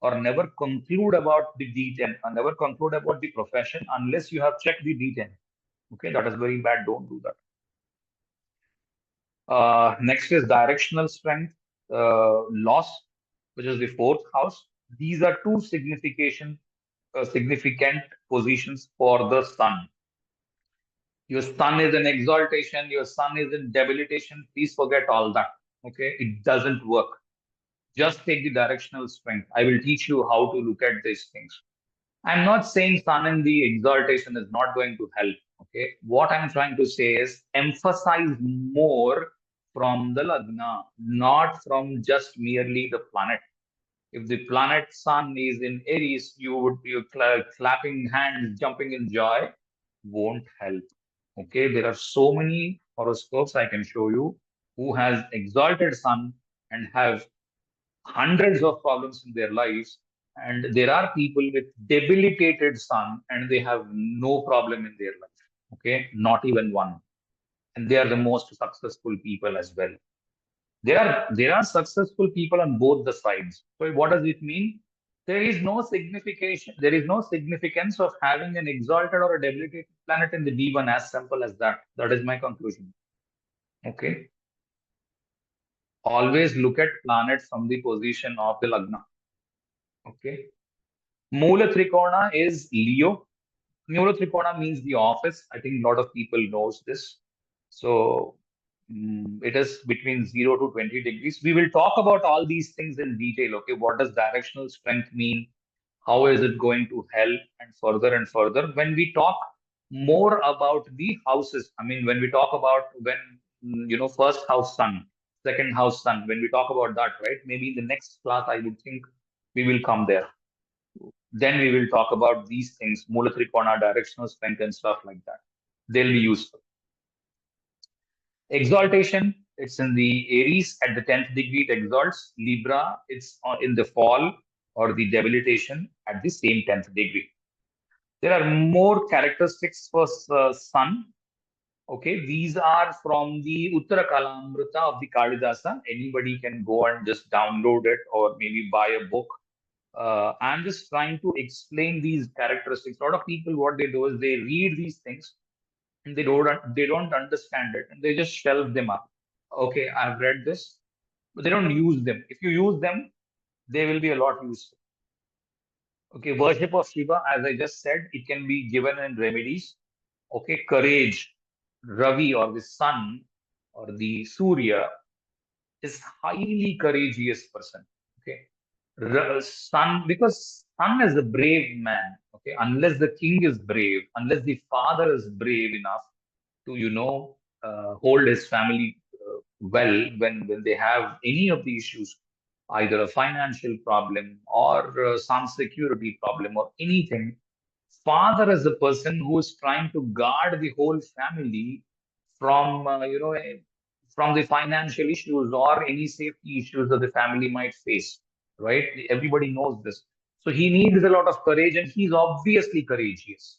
A: or never conclude about the D10 or never conclude about the profession unless you have checked the D10. Okay, that is very bad. Don't do that. Next is directional strength, loss, which is the fourth house. These are two significant positions for the sun. Your sun is in exaltation, your sun is in debilitation. Please forget all that. Okay, it doesn't work. Just take the directional strength. I will teach you how to look at these things. I'm not saying sun in the exaltation is not going to help. Okay. What I'm trying to say is emphasize more from the lagna, not from just merely the planet. If the planet sun is in Aries, you would be clapping hands, jumping in joy, won't help. Okay. There are so many horoscopes I can show you who has exalted sun and have hundreds of problems in their lives. And there are people with debilitated sun and they have no problem in their life. Okay, not even one. And they are the most successful people as well. There are successful people on both the sides. So what does it mean? There is no signification, there is no significance of having an exalted or a debilitated planet in the D1, as simple as that. That is my conclusion. Okay. Always look at planets from the position of the lagna. Okay. Mulatrikona is Leo. Mulatrikona means the office. I think a lot of people knows this. So it is between 0 to 20 degrees. We will talk about all these things in detail. Okay, what does directional strength mean? How is it going to help? And further, when we talk more about the houses, I mean, when we talk about when first house sun, second house sun, when we talk about that, right? Maybe in the next class, I would think we will come there. Then we will talk about these things, Mulatrikona, directional strength, and stuff like that. They'll be useful. Exaltation, it's in the Aries at the 10th degree, it exalts. Libra, it's in the fall or the debilitation at the same 10th degree. There are more characteristics for Sun. Okay, these are from the Uttara Kalamrita of the Kalidasa. Anybody can go and just download it or maybe buy a book. I'm just trying to explain these characteristics. A lot of people, what they do is they read these things and they don't understand it and they just shelve them up. Okay, I've read this, but they don't use them. If you use them, they will be a lot useful. Okay, worship of Shiva, as I just said, it can be given in remedies. Okay, courage, Ravi or the sun or the Surya is highly courageous person. Okay, son, because son is a brave man. Okay, unless the king is brave, unless the father is brave enough to hold his family well when they have any of the issues, either a financial problem or some security problem or anything. Father is the person who is trying to guard the whole family from from the financial issues or any safety issues that the family might face, right? Everybody knows this. So he needs a lot of courage, and he's obviously courageous,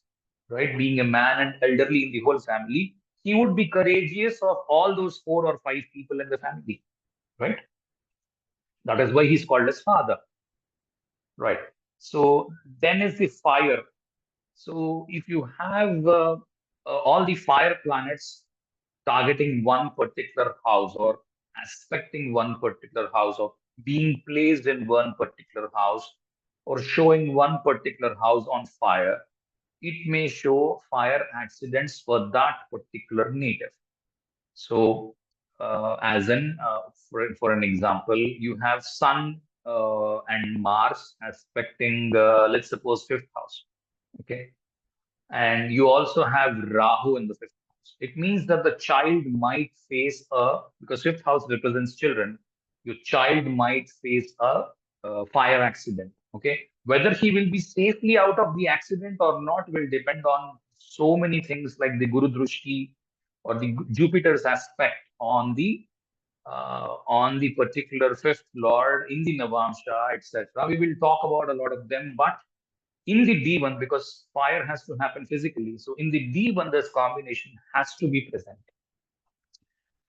A: right? Being a man and elderly in the whole family, he would be courageous of all those 4 or 5 people in the family, right? That is why he's called as father, right? So then is the fire. So if you have all the fire planets targeting one particular house or aspecting one particular house or being placed in one particular house or showing one particular house on fire, it may show fire accidents for that particular native. So, for an example, you have Sun and Mars aspecting, let's suppose, fifth house. Okay, and you also have Rahu in the fifth house. It means that the child might face because fifth house represents children, your child might face a fire accident. Okay, whether he will be safely out of the accident or not will depend on so many things like the Guru Drushti or the Jupiter's aspect on the particular fifth lord in the Navamsha, etc. We will talk about a lot of them, but in the D1, because fire has to happen physically, so in the D1, this combination has to be present.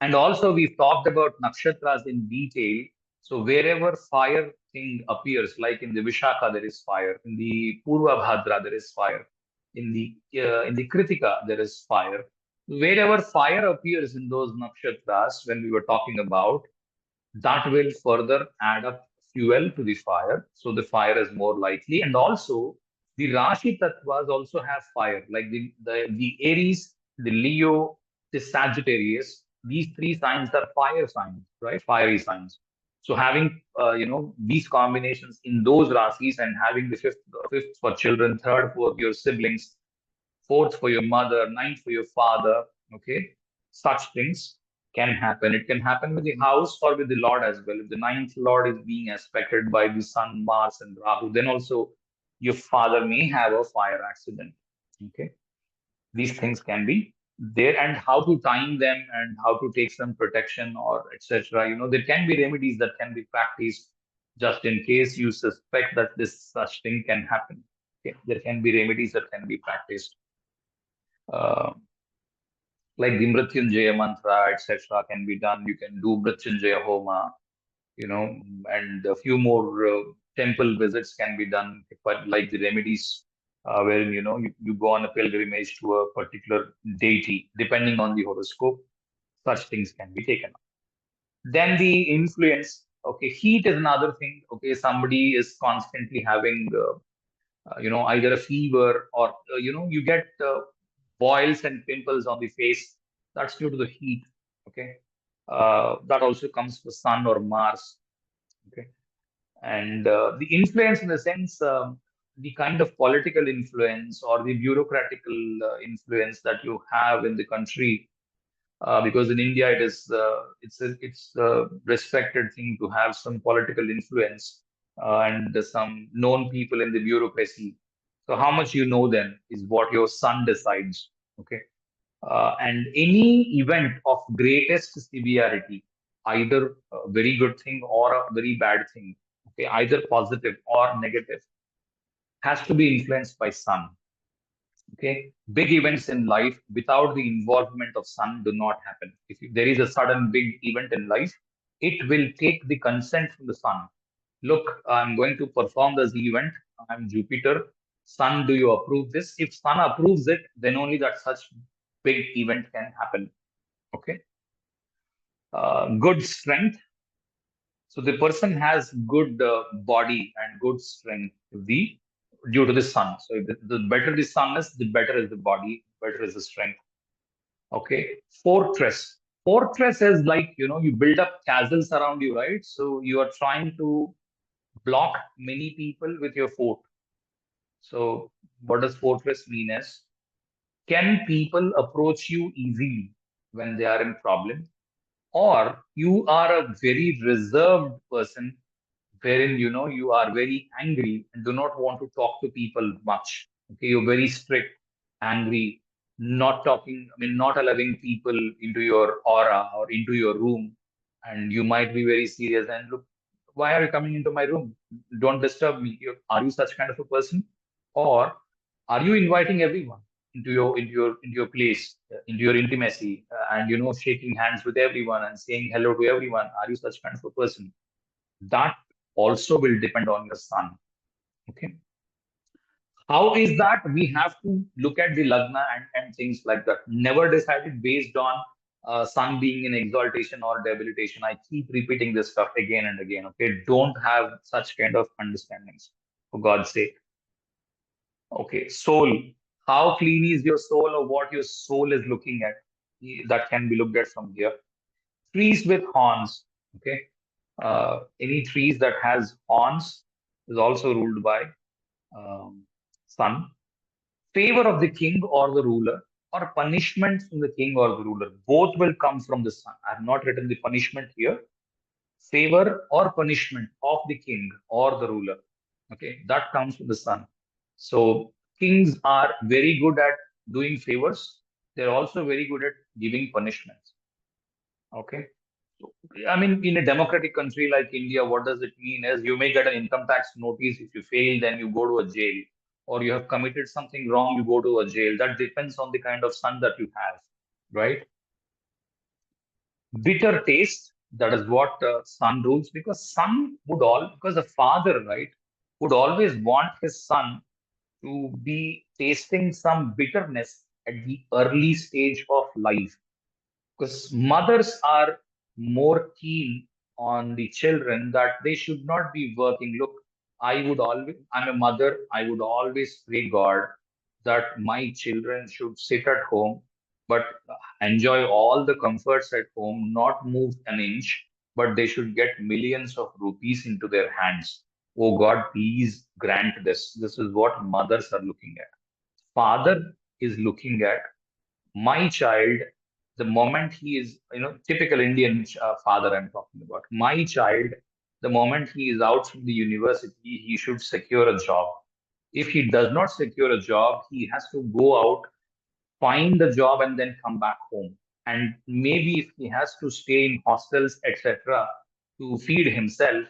A: And also, we've talked about nakshatras in detail. So wherever fire thing appears, like in the Vishakha, there is fire. In the Purva Bhadra, there is fire. In the Kritika, there is fire. Wherever fire appears in those nakshatras, when we were talking about, that will further add up fuel to the fire. So the fire is more likely. And also, the Rashi Tattvas also have fire, like the Aries, the Leo, the Sagittarius. These three signs are fire signs, right? Fiery signs. So having these combinations in those rasis and having the fifth for children, third for your siblings, fourth for your mother, ninth for your father. Okay, such things can happen. It can happen with the house or with the Lord as well. If the ninth Lord is being aspected by the Sun, Mars, and Rahu, then also your father may have a fire accident. Okay, these things can be there, and how to time them and how to take some protection or etc. There can be remedies that can be practiced just in case you suspect that this such thing can happen. Okay, there can be remedies that can be practiced. Uh, like the Mrityunjaya mantra, etc., can be done. You can do Mrityunjaya Homa, and a few more temple visits can be done, but like the remedies, wherein you go on a pilgrimage to a particular deity, depending on the horoscope, such things can be taken up. Then the influence. Okay, heat is another thing. Okay, somebody is constantly having either a fever or you get boils and pimples on the face. That's due to the heat. Okay, that also comes for Sun or Mars. Okay, and the influence in the sense, the kind of political influence or the bureaucratical influence that you have in the country, because in India it's a respected thing to have some political influence and some known people in the bureaucracy. So how much you know them is what your sun decides. Okay, and any event of greatest severity, either a very good thing or a very bad thing, okay, either positive or negative, has to be influenced by sun. Okay, big events in life without the involvement of sun do not happen. If there is a sudden big event in life, it will take the consent from the sun. Look, I'm going to perform this event. I'm Jupiter. Sun, do you approve this? If sun approves it, then only that such big event can happen. Okay. Good strength. So the person has good body and good strength due to the sun. So the better the sun is, the better is the body, better is the strength. Okay. Fortress. Fortress is like, you build up castles around you, right? So you are trying to block many people with your fort. So what does fortress mean is, can people approach you easily when they are in problem? Or you are a very reserved person wherein you are very angry and do not want to talk to people much. Okay, you're very strict, angry, not talking, I mean, not allowing people into your aura or into your room, and you might be very serious and look, why are you coming into my room? Don't disturb me. Are you such kind of a person, or are you inviting everyone into your place, into your intimacy, and shaking hands with everyone and saying hello to everyone? Are you such kind of a person? That also will depend on your sun. Okay. How is that? We have to look at the lagna and things like that. Never decided based on sun being in exaltation or debilitation. I keep repeating this stuff again and again. Okay. Don't have such kind of understandings, for God's sake. Okay. Soul. How clean is your soul or what your soul is looking at? That can be looked at from here. Trees with horns. Okay. Any trees that has horns is also ruled by um, sun. Favor of the king or the ruler, or punishment from the king or the ruler. Both will come from the sun. I have not written the punishment here. Favor or punishment of the king or the ruler. Okay, that comes from the sun. So kings are very good at doing favors. They're also very good at giving punishments. Okay. So, I mean, in a democratic country like India, what does it mean is you may get an income tax notice. If you fail, then you go to a jail, or you have committed something wrong, you go to a jail. That depends on the kind of son that you have, right? Bitter taste, that is what son rules, because because the father, right, would always want his son to be tasting some bitterness at the early stage of life, because mothers are more keen on the children that they should not be working. Look, I'm a mother, I would always pray God that my children should sit at home, but enjoy all the comforts at home, not move an inch, but they should get millions of rupees into their hands. Oh God, please grant this. This is what mothers are looking at. Father is looking at my child, the moment he is, typical Indian father I'm talking about, my child, the moment he is out from the university, he should secure a job. If he does not secure a job, he has to go out, find the job, and then come back home. And maybe if he has to stay in hostels, etc., to feed himself,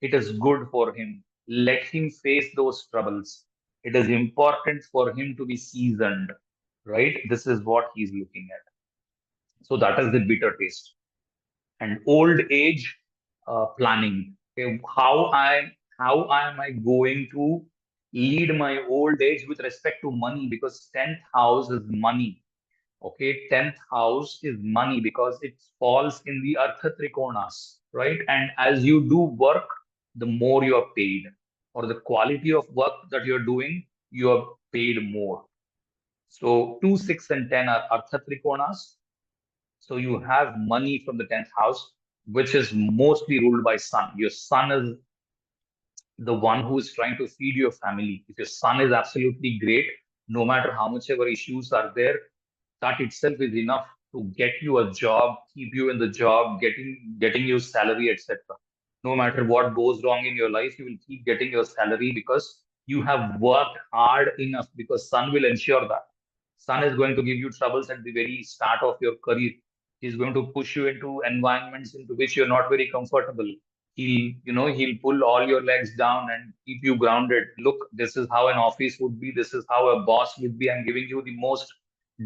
A: it is good for him. Let him face those troubles. It is important for him to be seasoned, right? This is what he's looking at. So that is the bitter taste. And old age planning. Okay, how am I going to lead my old age with respect to money? Because 10th house is money. Okay, 10th house is money because it falls in the Artha Trikonas, right? And as you do work, the more you are paid, or the quality of work that you're doing, you are paid more. So 2, 6, and 10 are Artha Trikonas. So you have money from the 10th house, which is mostly ruled by sun. Your sun is the one who is trying to feed your family. If your son is absolutely great, no matter how much ever issues are there, that itself is enough to get you a job, keep you in the job, getting you salary, etc. No matter what goes wrong in your life, you will keep getting your salary because you have worked hard enough, because sun will ensure that. Sun is going to give you troubles at the very start of your career. He's going to push you into environments into which you're not very comfortable. He'll pull all your legs down and keep you grounded. Look, this is how an office would be. This is how a boss would be. I'm giving you the most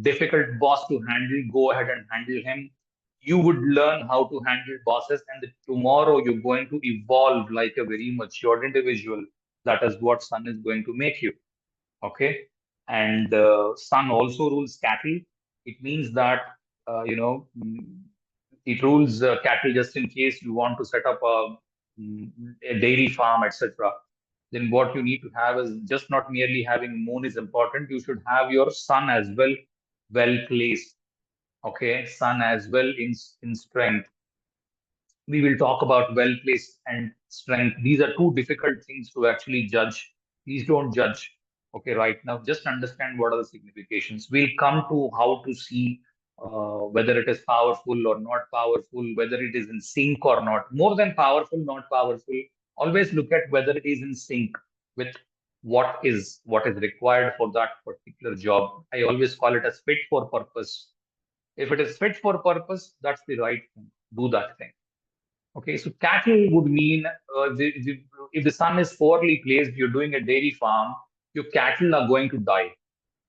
A: difficult boss to handle. Go ahead and handle him. You would learn how to handle bosses, and tomorrow you're going to evolve like a very matured individual. That is what sun is going to make you. Okay. And sun also rules cattle. It means that, it rules cattle just in case you want to set up a dairy farm, etc. Then what you need to have is just not merely having moon is important. You should have your sun as well placed. Okay. Sun as well in strength. We will talk about well placed and strength. These are two difficult things to actually judge. Please don't judge. Okay, right now, just understand what are the significations. We'll come to how to see whether it is powerful or not powerful, whether it is in sync or not. More than powerful, not powerful. Always look at whether it is in sync with what is required for that particular job. I always call it as fit for purpose. If it is fit for purpose, that's the right thing. Do that thing. Okay, so cattle would mean if the sun is poorly placed, you're doing a dairy farm, your cattle are going to die.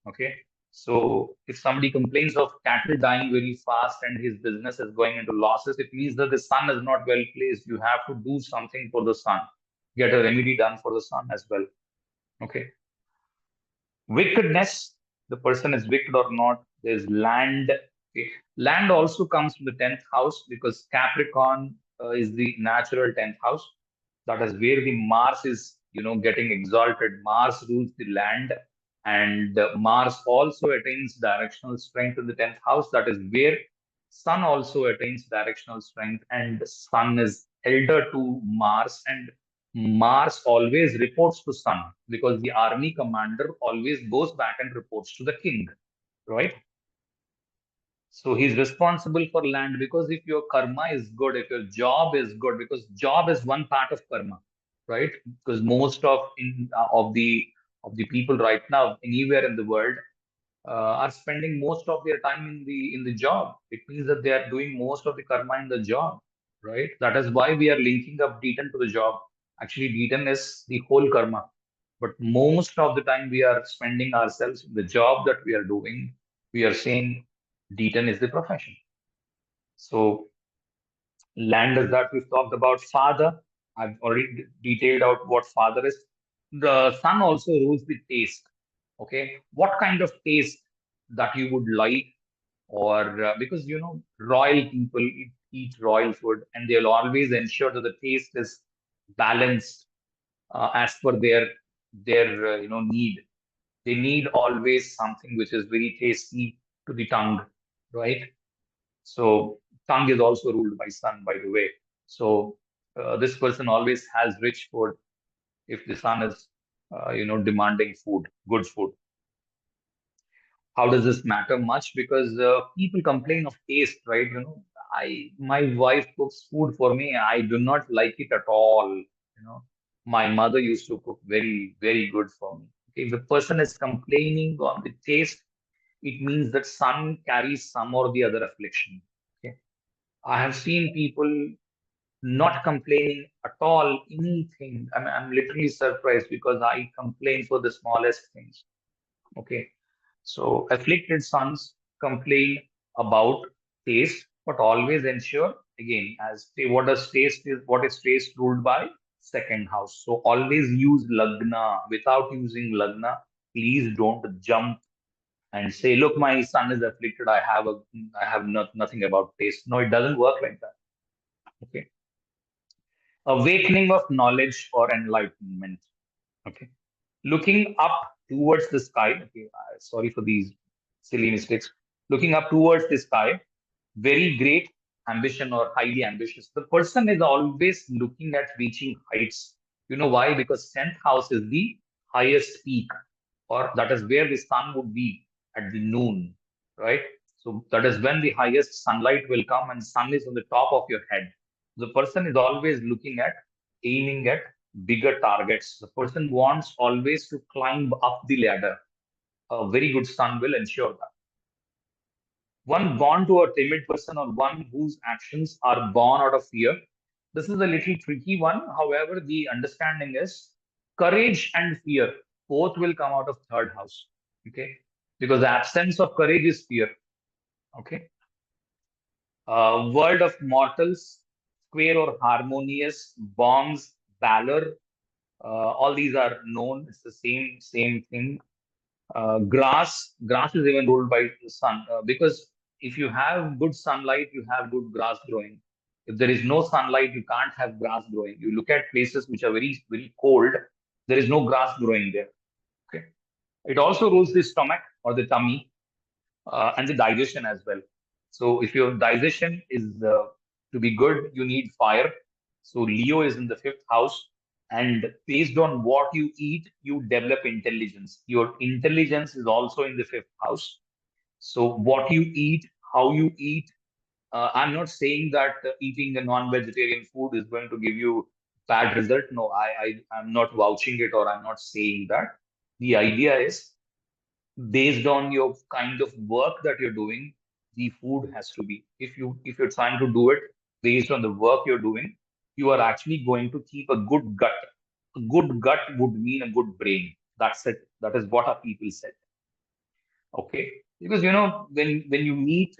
A: Okay, so if somebody complains of cattle dying very fast and his business is going into losses, it means that the sun is not well placed. You have to do something for the sun, get a remedy done for the sun as well. Okay, wickedness, the person is wicked or not. There's land. Okay. Land also comes from the 10th house because Capricorn is the natural 10th house. That is where the Mars is, getting exalted. Mars rules the land, and Mars also attains directional strength in the 10th house. That is where Sun also attains directional strength, and Sun is elder to Mars, and Mars always reports to Sun because the army commander always goes back and reports to the king, right? So he's responsible for land, because if your karma is good, if your job is good, because job is one part of karma, right? Because most of the people right now anywhere in the world are spending most of their time in the job. It means that they are doing most of the karma in the job, right? That is why we are linking up D10 to the job. Actually, D10 is the whole karma, but most of the time we are spending ourselves in the job that we are doing. We are saying D10 is the profession. So Land is that we've talked about. Father, I've already detailed out what father is. The sun also rules the taste. Okay, what kind of taste that you would like, or because royal people eat royal food, and they'll always ensure that the taste is balanced as per their need. They need always something which is very tasty to the tongue, right? So tongue is also ruled by sun, by the way. So this person always has rich food if the sun is, demanding food, good food. How does this matter much? Because people complain of taste, right? My wife cooks food for me. I do not like it at all. My mother used to cook very, very good for me. Okay, if the person is complaining on the taste, it means that sun carries some or the other affliction. Okay, I have seen people not complaining at all, anything. I'm literally surprised because I complain for the smallest things. Okay. So afflicted sons complain about taste, but always ensure again, what is taste ruled by? Second house. So always use lagna. Without using lagna, please don't jump and say, look, my son is afflicted. I have nothing about taste. No, it doesn't work like that. Okay. Awakening of knowledge or enlightenment. Okay. Looking up towards the sky. Okay, sorry for these silly mistakes. Looking up towards the sky, very great ambition or highly ambitious. The person is always looking at reaching heights. You know why? Because 10th house is the highest peak, or that is where the sun would be at the noon, right? So that is when the highest sunlight will come, and sun is on the top of your head. The person is always looking at, aiming at bigger targets. The person wants always to climb up the ladder. A very good sun will ensure that. One born to a timid person or one whose actions are born out of fear. This is a little tricky one. However, the understanding is courage and fear both will come out of third house. Okay. Because the absence of courage is fear. Okay. World of mortals, square or harmonious, bombs, valor, all these are known. It's the same thing. Grass is even ruled by the sun because if you have good sunlight, you have good grass growing. If there is no sunlight, you can't have grass growing. You look at places which are very, very cold, there is no grass growing there. Okay. It also rules the stomach or the tummy and the digestion as well. So if your digestion is to be good, you need fire. So Leo is in the fifth house, and based on what you eat, you develop intelligence. Your intelligence is also in the fifth house. So what you eat, how you eat. I'm not saying that eating a non-vegetarian food is going to give you bad result. No, I'm not vouching it or I'm not saying that. The idea is based on your kind of work that you're doing, the food has to be. If you're trying to do it based on the work you're doing, you are actually going to keep a good gut. A good gut would mean a good brain. That's it. That is what our people said. Okay, because when you meet,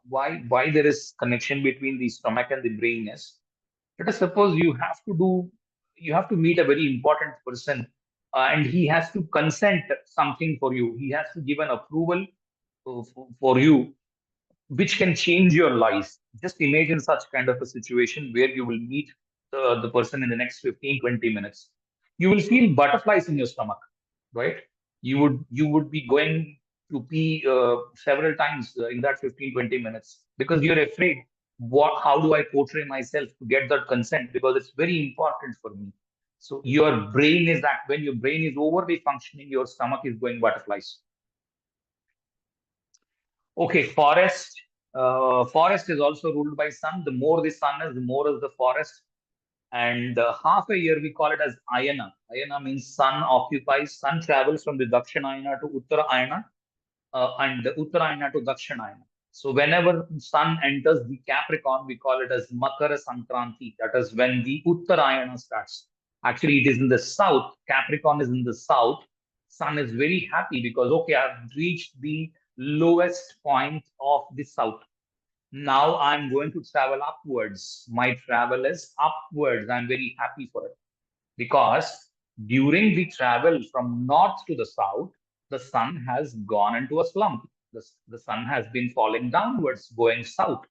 A: why there is connection between the stomach and the brain is, let us suppose you have to meet a very important person, and he has to consent something for you. He has to give an approval for you, which can change your life. Just imagine such kind of a situation where you will meet the person in the next 15, 20 minutes. You will feel butterflies in your stomach, right? You would be going to pee several times in that 15, 20 minutes because you're afraid. How do I portray myself to get that consent? Because it's very important for me. So your brain is that when your brain is overly functioning, your stomach is going butterflies. Okay, forest. Forest is also ruled by sun. The more the sun is, the more is the forest. And half a year we call it as ayana. Ayana means sun occupies, sun travels from the Dakshinayana to Uttarayana and the Uttarayana to Dakshinayana. So whenever sun enters the Capricorn, we call it as Makara Sankranti. That is when the Uttarayana starts. Actually, it is in the south. Capricorn is in the south. Sun is very happy because, okay, I've reached the lowest point of the south. Now I'm going to travel upwards. My travel is upwards. I'm very happy for it because during the travel from north to the south, the sun has gone into a slump. The sun has been falling downwards, going south.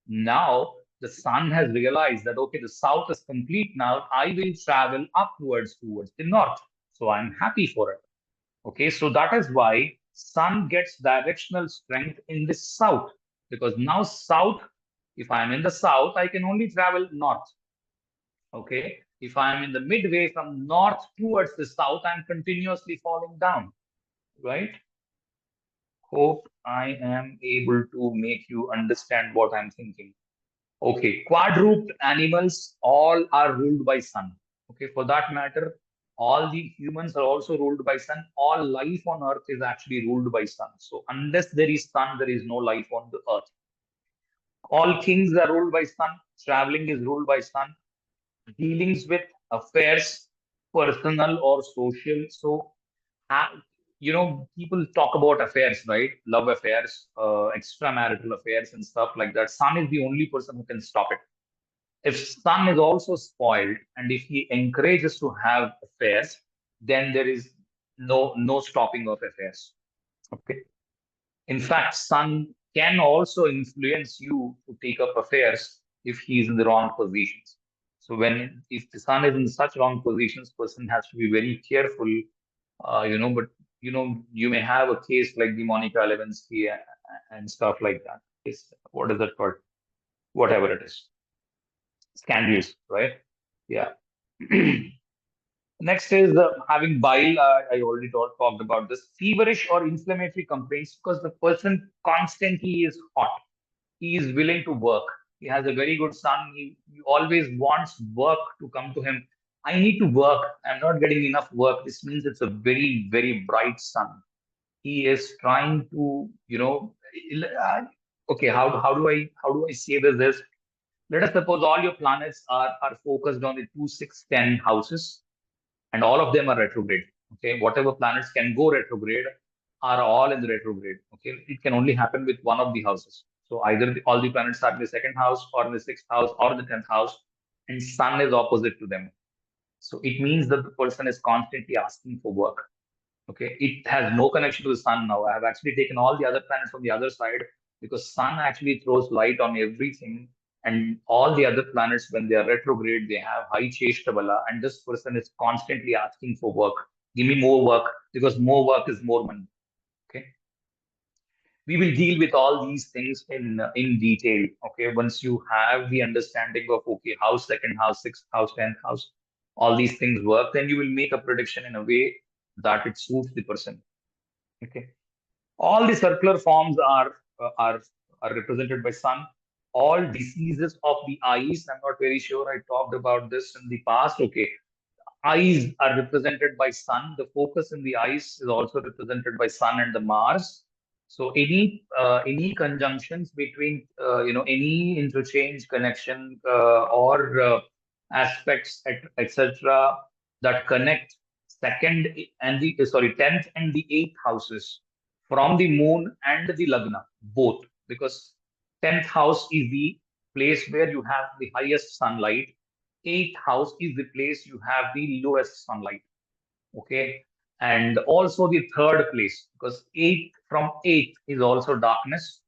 A: Now the sun has realized that, okay, the south is complete now. I will travel upwards towards the north. So I'm happy for it. Okay, so that is why sun gets directional strength in the south because now south, if I'm in the south, I can only travel north. Okay, if I'm in the midway from north towards the south, I'm continuously falling down, right? Hope I am able to make you understand what I'm thinking. Okay, quadruped animals all are ruled by sun. Okay, for that matter, all the humans are also ruled by sun. All life on earth is actually ruled by sun. So unless there is sun, there is no life on the earth. All kings are ruled by sun. Traveling is ruled by sun. Dealings with affairs, personal or social. So, uh, people talk about affairs, right? Love affairs, extramarital affairs, and stuff like that. Sun is the only person who can stop it. If sun is also spoiled and if he encourages to have affairs, then there is no stopping of affairs. Okay. In fact, sun can also influence you to take up affairs if he is in the wrong positions. So when if the sun is in such wrong positions, person has to be very careful. But you may have a case like the Monica Lewinsky and stuff like that. What is that called? Whatever it is, scandals, right? Yeah. Next is having bile. I already talked about this. Feverish or inflammatory complaints because the person constantly is hot. He is willing to work. He has a very good son. He always wants work to come to him. I need to work. I'm not getting enough work. This means it's a very, very bright sun. He is trying to, uh, okay, how do I say this? Let us suppose all your planets are focused on the 2, 6, 10 houses and all of them are retrograde. Okay, whatever planets can go retrograde are all in the retrograde. Okay, it can only happen with one of the houses. So either all the planets are in the second house or in the sixth house or in the 10th house, and sun is opposite to them. So it means that the person is constantly asking for work. Okay, it has no connection to the sun now. I have actually taken all the other planets from the other side because sun actually throws light on everything, and all the other planets when they are retrograde they have high cheshtabala, and this person is constantly asking for work. Give me more work because more work is more money. Okay, we will deal with all these things in detail. Okay, once you have the understanding of okay house, second house, sixth house, 10th house, all these things work, then you will make a prediction in a way that it suits the person. Okay. All the circular forms are represented by sun. All diseases of the eyes, I'm not very sure. I talked about this in the past. Okay. Eyes are represented by sun. The focus in the eyes is also represented by sun and the Mars. So any conjunctions between any interchange connection or aspects etc. that connect second and the sorry 10th and the 8th houses from the moon and the lagna both, because 10th house is the place where you have the highest sunlight. Eighth house is the place you have the lowest sunlight. Okay. And also the third place, because eighth from eighth is also darkness.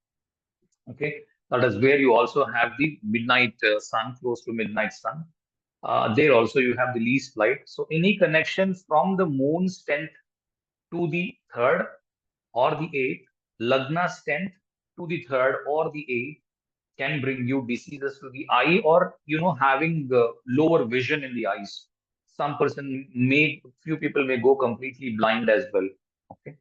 A: Okay. That is where you also have the midnight sun, close to midnight sun. There also you have the least light. So any connection from the moon's 10th to the third or the eighth, lagna's 10th to the third or the eighth can bring you diseases to the eye, or having lower vision in the eyes. Some person may few people may go completely blind as well. Okay.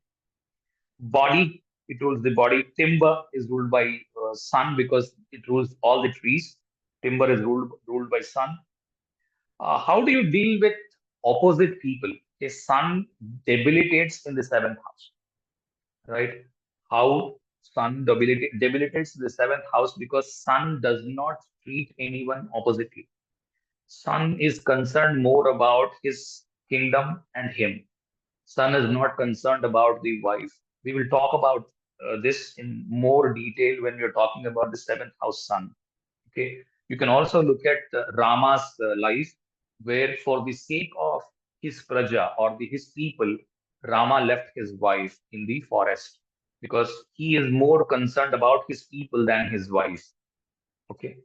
A: Body, it rules the body. Timber is ruled by sun because it rules all the trees. Timber is ruled by sun. How do you deal with opposite people? A sun debilitates in the seventh house, right? How sun debilitates the seventh house because sun does not treat anyone oppositely. Sun is concerned more about his kingdom and him. Sun is not concerned about the wife. We will talk about this in more detail when we're talking about the seventh house sun. Okay, you can also look at Rama's life, where for the sake of his praja or his people, Rama left his wife in the forest because he is more concerned about his people than his wife. Okay,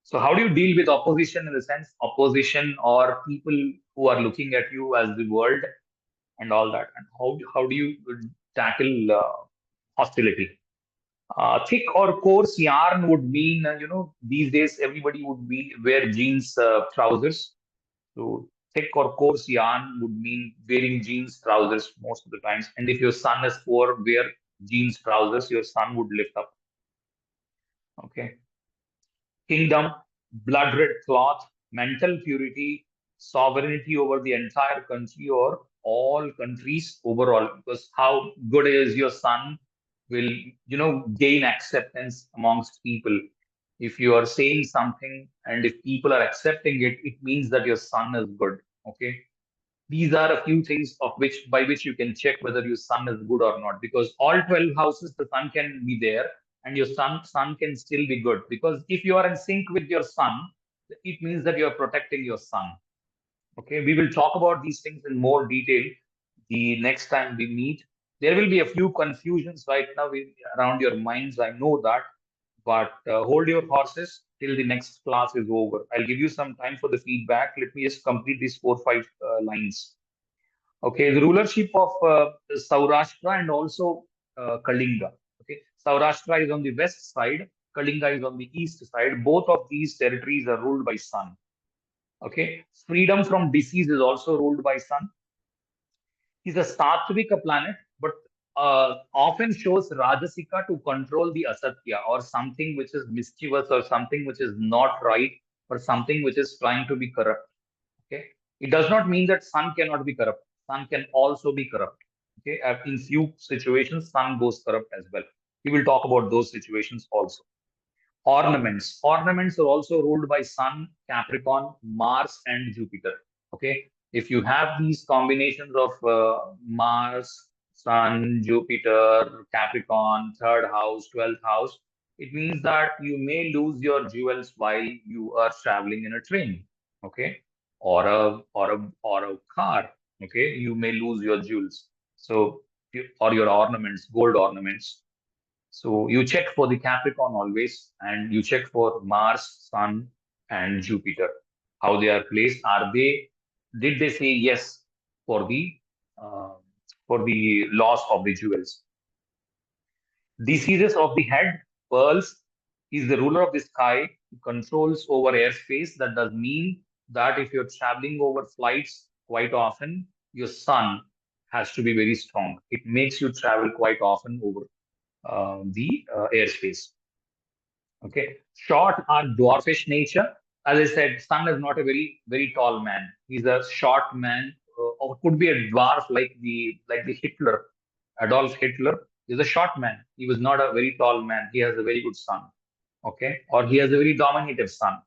A: so how do you deal with opposition in the sense opposition or people who are looking at you as the world and all that, and how do you tackle hostility? Thick or coarse yarn would mean, these days everybody would be wear jeans, trousers. So thick or coarse yarn would mean wearing jeans, trousers most of the times. And if your son is poor, wear jeans, trousers, your son would lift up. Okay. Kingdom, blood red cloth, mental purity, sovereignty over the entire country or all countries overall. Because how good is your son will, gain acceptance amongst people. If you are saying something and if people are accepting it, it means that your son is good. Okay. These are a few things of which by which you can check whether your sun is good or not. Because all 12 houses, the sun can be there, and your sun can still be good. Because if you are in sync with your sun, it means that you are protecting your sun. Okay, we will talk about these things in more detail the next time we meet. There will be a few confusions right now around your minds. I know that, but hold your horses till the next class is over. I'll give you some time for the feedback. Let me just complete these 4 5 lines. Okay, the rulership of Saurashtra and also Kalinga. Okay, Saurashtra is on the west side, Kalinga is on the east side. Both of these territories are ruled by sun. Okay, freedom from disease is also ruled by sun. He's a Satwika planet, but often shows Rajasika to control the Asatya or something which is mischievous or something which is not right or something which is trying to be corrupt. Okay, it does not mean that sun cannot be corrupt. Sun can also be corrupt. Okay, in few situations, sun goes corrupt as well. We will talk about those situations also. Ornaments. Ornaments are also ruled by Sun, Capricorn, Mars, and Jupiter. Okay. If you have these combinations of Mars, Sun, Jupiter, Capricorn, third house, 12th house, it means that you may lose your jewels while you are traveling in a train. Okay. Or a car. Okay. You may lose your jewels. So, or your ornaments, gold ornaments. So you check for the Capricorn always, and you check for Mars, Sun, and Jupiter, how they are placed. Did they say yes for the uh, loss of the jewels? Diseases of the head, pearls, is the ruler of the sky, controls over airspace. That does mean that if you're traveling over flights quite often, your sun has to be very strong. It makes you travel quite often over the airspace. Okay, short or dwarfish nature. As I said, Sun is not a very tall man. He's a short man, or could be a dwarf like the Hitler, Adolf Hitler. He's a short man. He was not a very tall man. He has a very good sun. Okay, or he has a very dominative sun.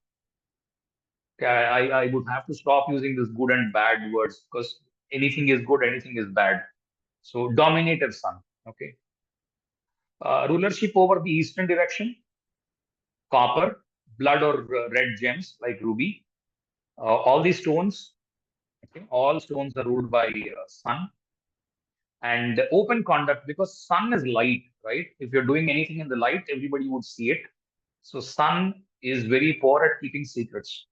A: Okay, I would have to stop using this good and bad words because anything is good, anything is bad. So dominative sun. Okay, rulership over the eastern direction, copper, blood or red gems like ruby. All these stones, okay, all stones are ruled by sun. And open conduct, because sun is light, right? If you're doing anything in the light, everybody would see it. So sun is very poor at keeping secrets.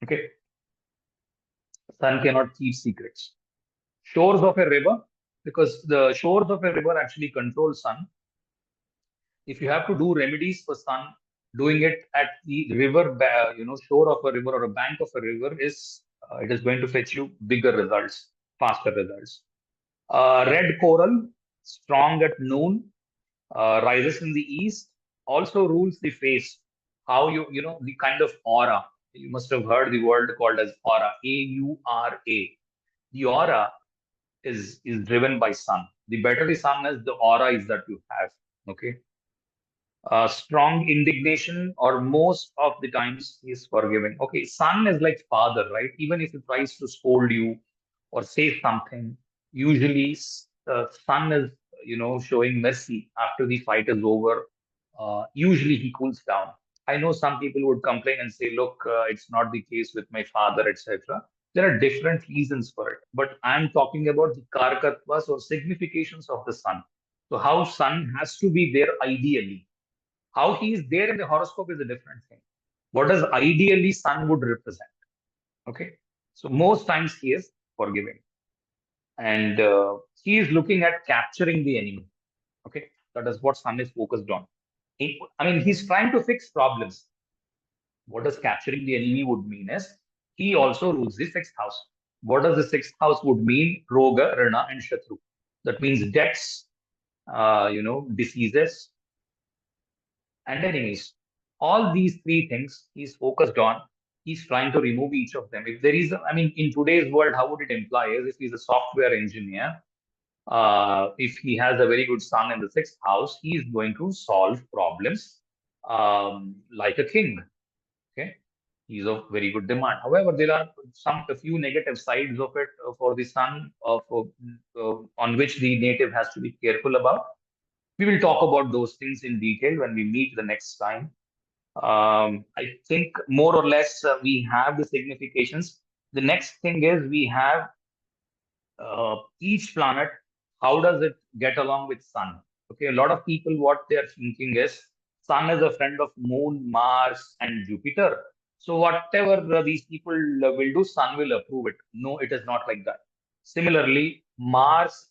A: Okay, sun cannot keep secrets. Shores of a river, because the shores of a river actually control sun. If you have to do remedies for sun, doing it at the river, shore of a river or a bank of a river is it is going to fetch you bigger results, faster results. Red coral, strong at noon, rises in the east, also rules the face. How the kind of aura. You must have heard the word called as aura, AURA. The aura is driven by sun. The better the sun is, the aura is that you have. Okay, strong indignation, or most of the times he is forgiving. Okay, son is like father, right? Even if he tries to scold you or say something, usually son is showing mercy after the fight is over, usually he cools down. I know some people would complain and say, look, it's not the case with my father, etc. There are different reasons for it, but I'm talking about the Karakatwas or significations of the sun. So how sun has to be there ideally. How he is there in the horoscope is a different thing. What does ideally sun would represent? Okay. So most times he is forgiving. And he is looking at capturing the enemy. Okay. That is what sun is focused on. He's trying to fix problems. What does capturing the enemy would mean is he also rules the sixth house. What does the sixth house would mean? Roga, Rana, and Shatru. That means debts, diseases, and enemies. All these three things he's focused on. He's trying to remove each of them. If there is, in today's world, how would it imply is if he's a software engineer, if he has a very good sun in the sixth house, he is going to solve problems like a king. Okay, he's of very good demand. However, there are a few negative sides of it for the sun, on which the native has to be careful about. We will talk about those things in detail when we meet the next time. I think more or less we have the significations. The next thing is we have each planet, how does it get along with sun? Okay, a lot of people, what they're thinking is sun is a friend of moon, Mars, and Jupiter. So whatever these people will do, sun will approve it. No, it is not like that. Similarly, Venus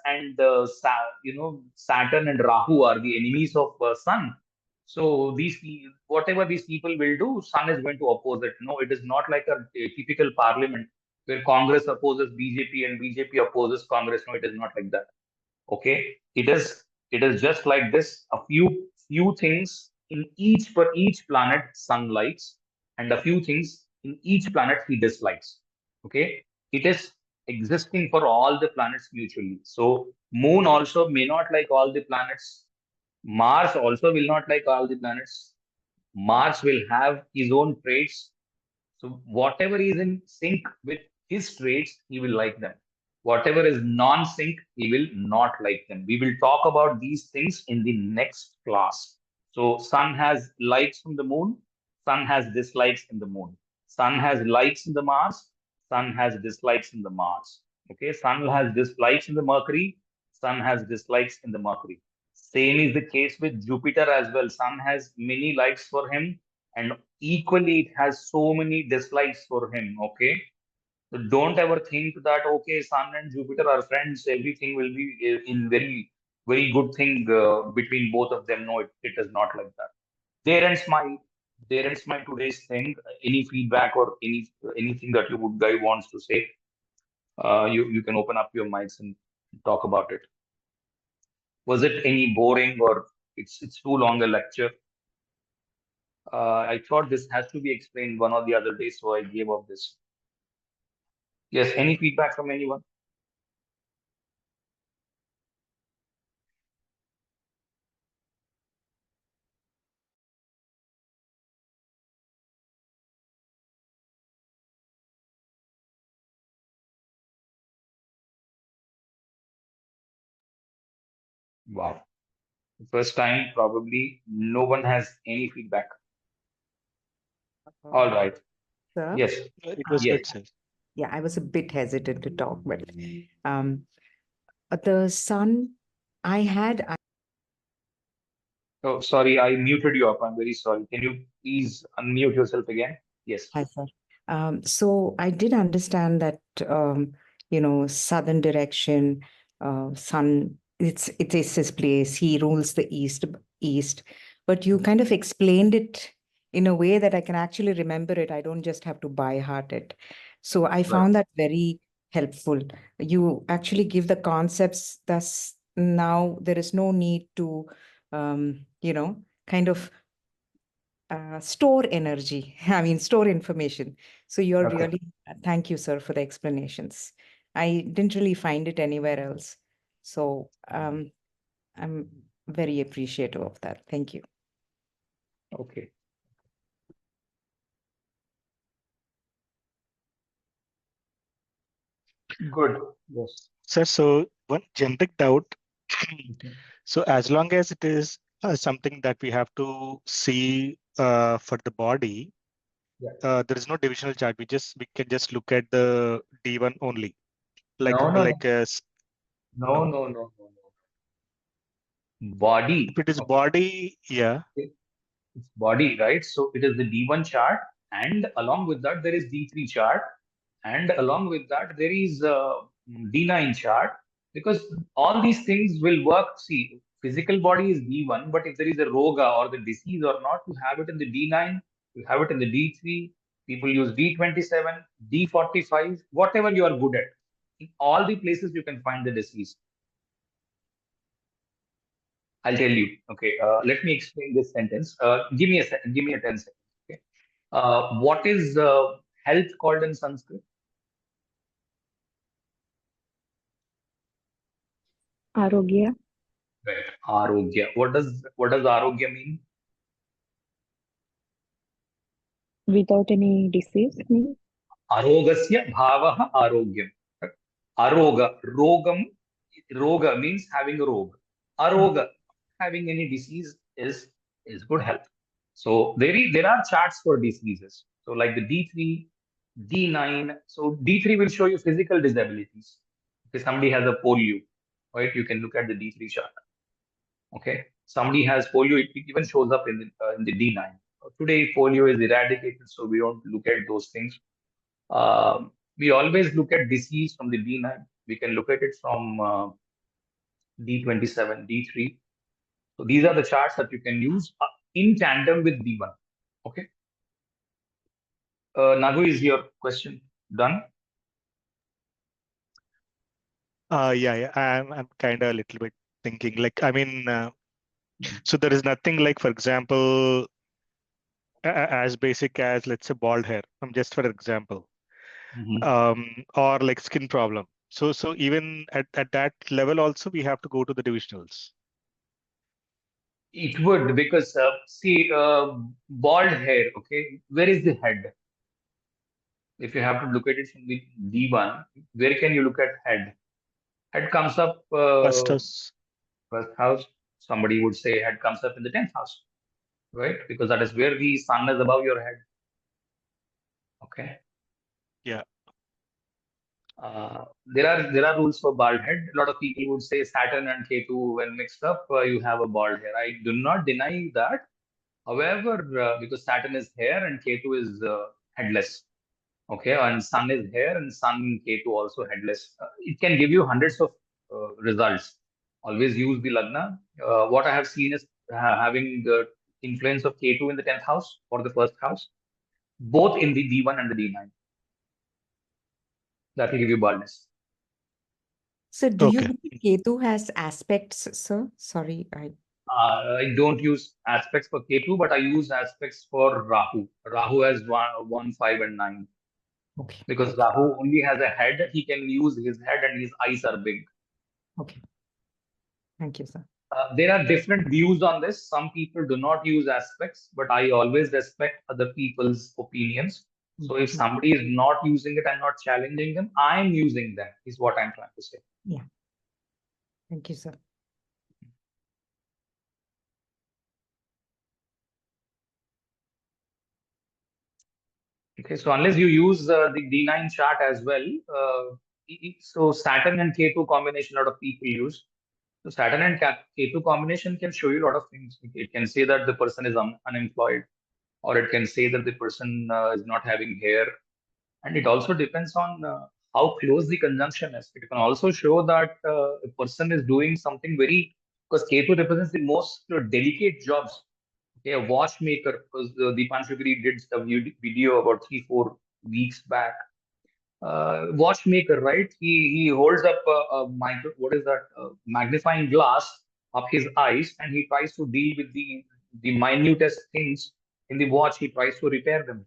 A: and Saturn and Rahu are the enemies of sun. So whatever these people will do, sun is going to oppose it. No, it is not like a typical parliament where Congress opposes BJP and BJP opposes Congress. No, it is not like that. Okay, it is just like this. A few things in each planet sun likes, and a few things in each planet he dislikes. Okay, it is existing for all the planets mutually. So Moon also may not like all the planets. Mars also will not like all the planets. Mars will have his own traits, so whatever is in sync with his traits, he will like them. Whatever is non-sync, he will not like them. We will talk about these things in the next class. So sun has likes from the moon, sun has dislikes in the moon. Sun has likes in the Mars, sun has dislikes in the Mars. Okay, sun has dislikes in the Mercury, sun has dislikes in the Mercury. Same is the case with Jupiter as well. Sun has many likes for him, and equally it has so many dislikes for him. Okay, so don't ever think that okay, sun and Jupiter are friends, everything will be in very good thing between both of them. No, it is not like that. There ends my today's thing. Any feedback or anything that you would guy wants to say, you can open up your mics and talk about it. Was it any boring or it's too long a lecture? I thought this has to be explained one or the other day, so I gave up this. Yes, any feedback from anyone? Wow. First time, probably no one has any feedback. All right.
B: Sir?
A: Yes.
C: It was
A: Yes.
C: good, sir.
B: Yeah, I was a bit hesitant to talk, but the sun I had,
A: Oh, sorry, I muted you up. I'm very sorry. Can you please unmute yourself again? Yes.
B: hi, sir. So I did understand that southern direction, sun. It is his place. He rules the east, but you kind of explained it in a way that I can actually remember it. I don't just have to by heart it. So I
A: Right.
B: found that very helpful. You actually give the concepts. Thus, now there is no need to, kind of store energy. I mean, store information. So you're
A: Okay.
B: really, thank you, sir, for the explanations. I didn't really find it anywhere else. So I'm very appreciative of that. Thank you.
A: Okay. Good. Yes.
C: Sir, so one generic doubt.
A: Mhm.
C: So as long as it is something that we have to see for the body,
A: Yeah.
C: there is no divisional chart. We can just look at the D1 only. Like
A: No, no, no,
C: like uh, s-
A: no,
C: no.
A: no, no, no, no. Body.
C: If it is
A: Okay.
C: body, yeah.
A: It's body, right? So it is the D1 chart, and along with that, there is D3 chart, and along with that, there is D9 chart, because all these things will work. See, physical body is D1, but if there is a roga or the disease or not, you have it in the D9, you have it in the D3. People use D27, D45, whatever you are good at. In all the places you can find the disease. I'll tell you. Okay, let me explain this sentence. Give me a second. Give me a 10 seconds. Okay. What is health called in Sanskrit?
D: Arogya,
A: Right. Arogya. What does arogya mean?
D: without any disease means
A: Arogasya bhavaha arogyam. Right? Aroga. Roga means having a rog. Aroga, having any disease is good health. So there are charts for diseases. So like the D3, D9. So D3 will show you physical disabilities. If somebody has a polio, right? You can look at the D3 chart. Okay, somebody has polio, it even shows up in the D9. Today, polio is eradicated, so we don't look at those things. We always look at disease from the D9. We can look at it from D27, D3. So these are the charts that you can use in tandem with D1. Okay. Nagu, is your question done?
C: Yeah. I'm kind of a little bit thinking. Like, I mean, so there is nothing like, for example, as basic as, let's say, bald hair. Just for example,
A: Mhm.
C: or like skin problem. So even at that level also, we have to go to the divisionals.
A: It would, because see, bald hair. Okay, where is the head? If you have to look at it from the D1, where can you look at head? Head comes up
C: First is,
A: first house. Somebody would say head comes up in the 10th house, right? Because that is where the sun is above your head. Okay.
C: yeah.
A: There are rules for bald head. A lot of people would say Saturn and Ketu when mixed up, you have a bald hair. I do not deny that. However, because Saturn is hair and Ketu is headless. Okay, and Sun is here and Sun K2 also headless. It can give you hundreds of results. Always use the lagna. What I have seen is having the influence of K2 in the 10th house or the first house, both in the D1 and the D9. That will give you baldness.
B: So do you
C: Okay.
B: believe Ketu has aspects, sir? Sorry,
A: I don't use aspects for K2, but I use aspects for Rahu. Rahu has 1, 5, and 9.
B: okay.
A: Because Rahu only has a head, he can use his head and his eyes are big.
B: Okay. Thank you, sir.
A: There are different views on this. Some people do not use aspects, but I always respect other people's opinions. So if somebody is not using it, I'm not challenging them. I'm using them, is what I'm trying to say.
B: Yeah. Thank you, sir.
A: Okay, so unless you use the D9 chart as well, so Saturn and K2 combination, a lot of people use. So Saturn and K2 combination can show you a lot of things. It can say that the person is unemployed, or it can say that the person is not having hair. And it also depends on how close the conjunction is. It can also show that a person is doing something very, because Ketu represents the most delicate jobs. Okay, a watchmaker, because Deepan Shukri did a video about 3-4 weeks back. Watchmaker, right? He holds up a micro, what is that? Magnifying glass up his eyes, and he tries to deal with the minutest things in the watch. He tries to repair them.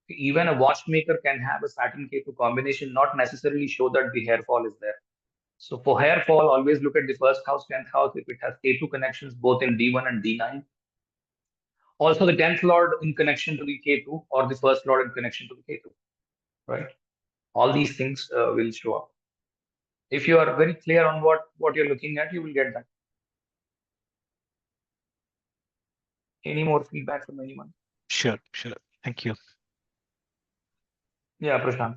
A: Even a watchmaker can have a Saturn Ketu combination, not necessarily show that the hair fall is there. So for hair fall, always look at the first house, 10th house, if it has Ketu connections both in D1 and D9. Also the 10th lord in connection to the Ketu, or the first lord in connection to the Ketu, right? All these things will show up. If you are very clear on what you're looking at, you will get that. Any more feedback from anyone?
C: Sure. Thank you.
A: Yeah, Prashant.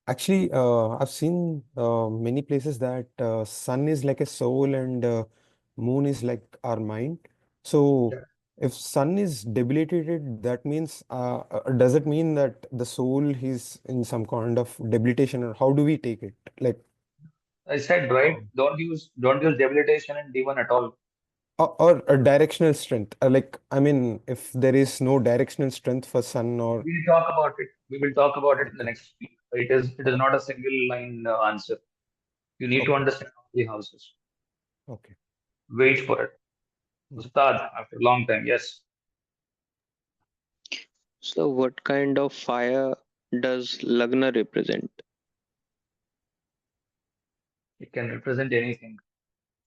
E: Actually, I've seen many places that sun is like a soul and moon is like our mind. So,
A: Yeah.
E: if sun is debilitated, that means does it mean that the soul is in some kind of debilitation, or how do we take it? Like,
A: I said, right? Don't use debilitation and D1 at all.
E: or a directional strength. Like, I mean, if there is no directional strength for sun, or
A: We'll talk about it. We will talk about it in the
E: okay,
A: next week. It is not a single line answer. You need to
E: okay,
A: understand all the houses.
E: okay.
A: Wait for it. Ustad, after a long time, yes.
F: So, what kind of fire does lagna represent?
A: It can represent anything.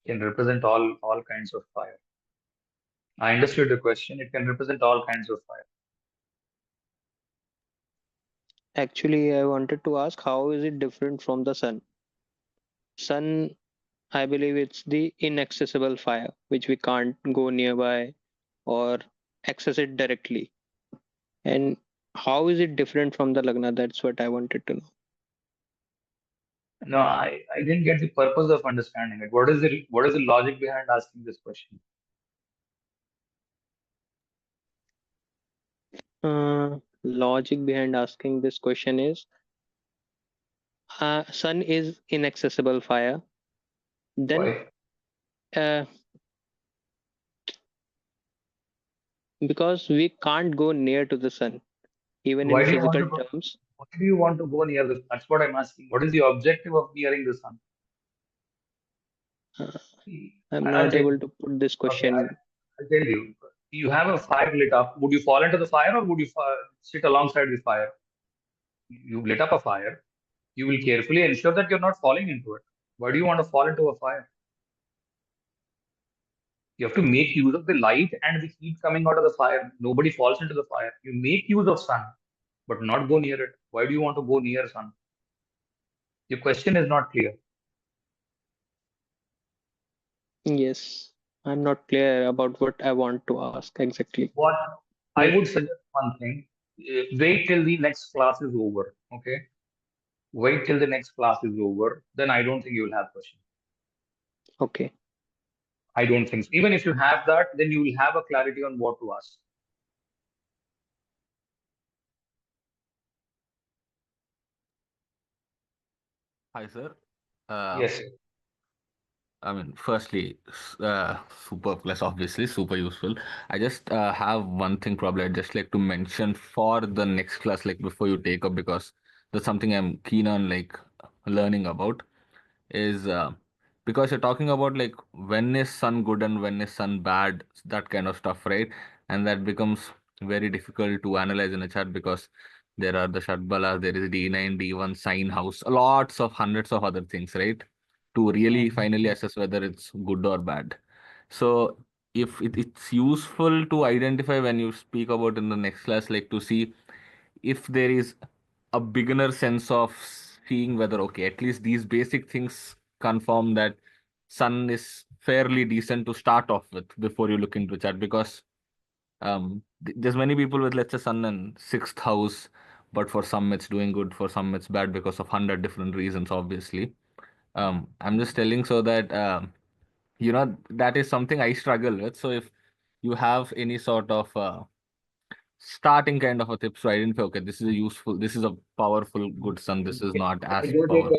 A: It can represent all kinds of fire. I understood the question. It can represent all kinds of fire.
F: Actually, I wanted to ask how is it different from the sun? Sun, I believe it's the inaccessible fire, which we can't go nearby or access it directly. And how is it different from the lagna? That's what I wanted to know.
A: No, I didn't get the purpose of understanding it. What is the logic behind asking this question?
F: Logic behind asking this question is sun is inaccessible fire. Then,
A: Why?
F: uh, because we can't go near to the sun, even
A: Why
F: in
A: do you want
F: physical
A: to go?
F: terms.
A: Why do you want to go near this? That's what I'm asking. What is the objective of nearing the sun?
F: Uh,
A: See,
F: I'm
A: I'll
F: not
A: tell you.
F: able to put this
A: Okay,
F: question.
A: I'll tell you. You have a fire lit up. Would you fall into the fire or would you sit alongside the fire? You lit up a fire. You will carefully ensure that you're not falling into it. Why do you want to fall into a fire? You have to make use of the light and the heat coming out of the fire. Nobody falls into the fire. You make use of sun, but not go near it. Why do you want to go near sun? Your question is not clear.
F: Yes, I'm not clear about what I want to ask exactly.
A: What I
F: Like,
A: would suggest one thing, wait till the next class is over. Okay. Wait till the next class is over. Then I don't think you will have questions.
F: okay,
A: I don't think so. Even if you have that, then you will have a clarity on what to ask.
G: Hi, sir. Uh,
A: Yes.
G: I mean, firstly, super plus obviously super useful. I just have one thing probably I'd just like to mention for the next class, like before you take up, because that's something I'm keen on like learning about, is because you're talking about like when is sun good and when is sun bad, that kind of stuff, right? And that becomes very difficult to analyze in a chart because there are the Shadbalas, there is D9, D1, sign house, lots of hundreds of other things, right? To really finally assess whether it's good or bad. So if it's useful to identify when you speak about in the next class, like to see if there is a beginner sense of seeing whether, okay, at least these basic things confirm that sun is fairly decent to start off with before you look into chat, because there's many people with, let's say, sun and sixth house, but for some it's doing good, for some it's bad because of 100 different reasons, obviously. I'm just telling so that that is something I struggle with. So if you have any sort of starting kind of a tip, so identify, okay, this is a useful, this is a powerful good sun, this is not
A: I
G: as
A: got
G: powerful.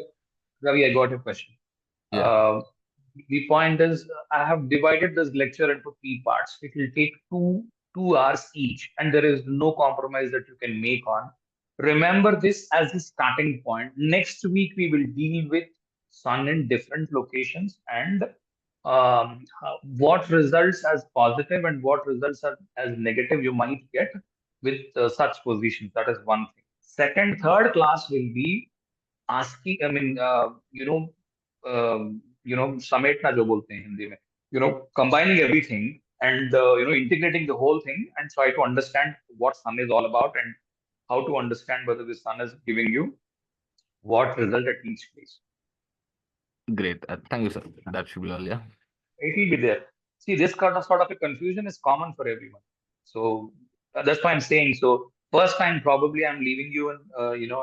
A: Ravi, I got your question.
G: Yeah.
A: The point is, I have divided this lecture into three parts. It will take 2 hours each, and there is no compromise that you can make on. Remember this as the starting point. Next week, we will deal with sun in different locations and what results as positive and what results as negative you might get with such positions. That is one thing. Second, third class will be asking, I mean, समेटना जो बोलते हैं हिंदी में, combining everything and integrating the whole thing and try to understand what sun is all about and how to understand whether the sun is giving you what result at each place.
G: Great. Thank you, sir. That should be all. Yeah.
A: It will be there. See, this kind of sort of a confusion is common for everyone. So that's why I'm saying. So first time probably I'm leaving you in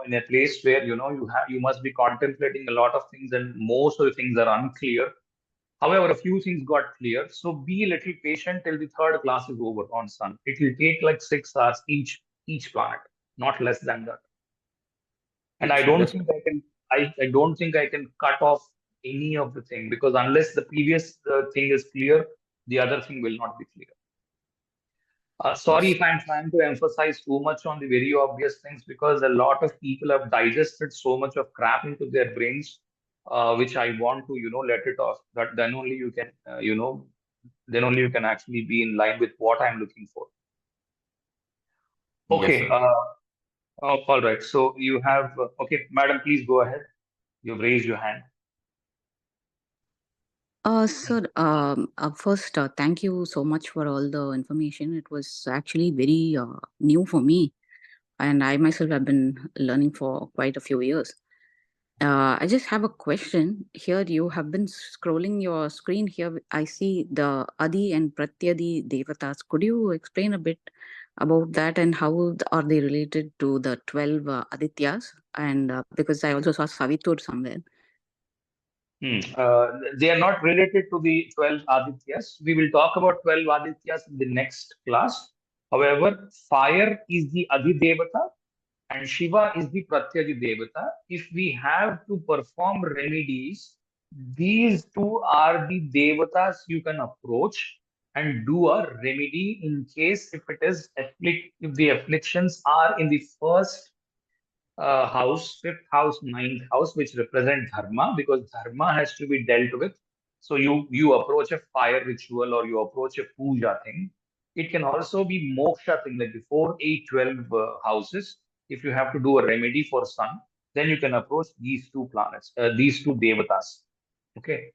A: in a place where you must be contemplating a lot of things and most of the things are unclear. However, a few things got clear. So be a little patient till the third class is over on Sun. It will take like 6 hours each planet, not less than that. And I
G: So
A: don't
G: just
A: think I don't think I can cut off any of the thing because unless the previous thing is clear, the other thing will not be clear. Sorry
G: yes.
A: if I'm trying to emphasize too much on the very obvious things because a lot of people have digested so much of crap into their brains, which I want to, let it off. That then only you can, then only you can actually be in line with what I'm looking for.
G: Yes,
A: Okay.
G: sir.
A: All right. So you have, okay, madam, please go ahead. You've raised your hand.
H: Sir, first, thank you so much for all the information. It was actually very new for me, and I myself have been learning for quite a few years. I just have a question. Here, you have been scrolling your screen here. I see the Adi and Pratyadi Devatas. Could you explain a bit about that and how are they related to the 12 Adityas? And because I also saw Savitur somewhere.
A: They are not related to the 12 Adityas. We will talk about 12 Adityas in the next class. However, fire is the Adhidevata and Shiva is the Pratyadi Devata. If we have to perform remedies, these two are the Devatas you can approach and do a remedy in case if if the afflictions are in the first house, fifth house, ninth house, which represent dharma, because dharma has to be dealt with. So you approach a fire ritual or you approach a puja thing. It can also be moksha thing, like before 8, 12 houses. If you have to do a remedy for sun, then you can approach these two planets, these two devatas. Okay.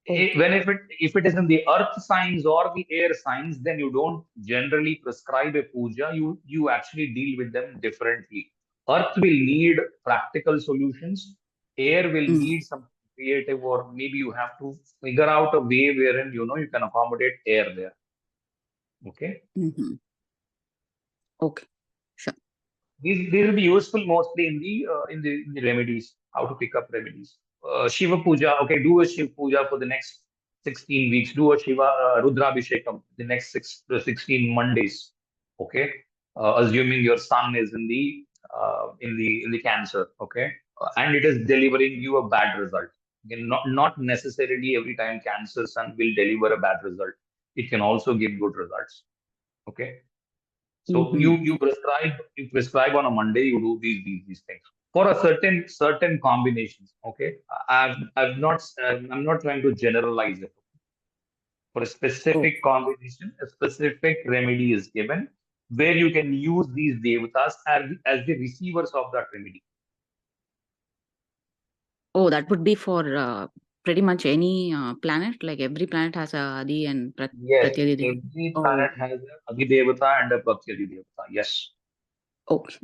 A: When if it is in the earth signs or the air signs, then you don't generally prescribe a puja. You actually deal with them differently. Earth will need practical solutions. Air will
H: Mm.
A: need some creative, or maybe you have to figure out a way wherein you can accommodate air there. Okay.
H: Mm-hmm. Okay, sure.
A: These will be useful mostly in the remedies, how to pick up remedies. Shiva Puja, okay, do a Shiva Puja for the next 16 weeks. Do a Shiva Rudrabhishekam the next 16 Mondays. Okay, assuming your sun is in the Cancer. Okay, and it is delivering you a bad result. Again, not necessarily every time Cancer sun will deliver a bad result. It can also give good results. Okay. So
H: Mm-hmm.
A: you prescribe on a Monday, you do these things for a certain combinations. Okay, I'm not trying to generalize it. For a
H: Oh,
A: specific combination, a specific remedy is given where you can use these devatas as the receivers of that remedy.
H: oh, that would be for pretty much any planet. Like every planet has a Adi and
A: Yes,
H: Pratyadi Dev.
A: every
H: Oh,
A: planet has a Adhidevata and a Pratyadi Devata. Yes.
H: okay.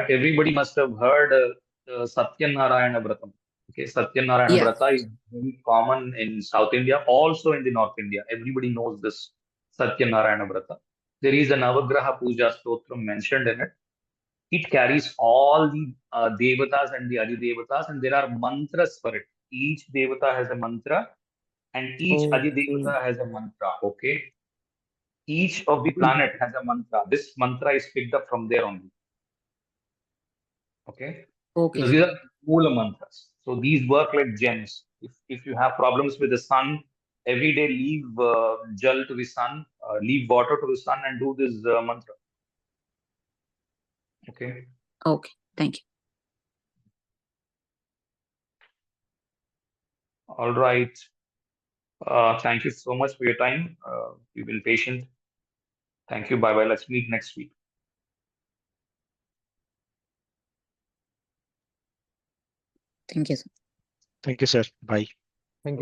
A: Everybody must have heard Satyanarayana Vratam. Okay, Satyanarayana
H: Yeah.
A: Vrata is very common in South India, also in the North India. Everybody knows this Satyanarayana Vrata. There is a Navagraha Puja Stotram mentioned in it. It carries all the Devatas and the Adi Devatas, and there are mantras for it. Each Devata has a mantra, and each Adi
H: Okay.
A: Devata has a mantra. Okay, each of the
H: Mm.
A: planet has a mantra. This mantra is picked up from there only. Okay,
H: Okay,
A: because
H: sir.
A: these are Mula mantras. So these work like gems. If you have problems with the sun, every day leave jal to the sun, leave water to the sun, and do this mantra. Okay.
H: Okay, thank you.
A: All right. Thank you so much for your time. You've been patient. Thank you. Bye bye. Let's meet next week.
H: Thank you, sir.
C: Thank you, sir. Bye.
E: Thank you.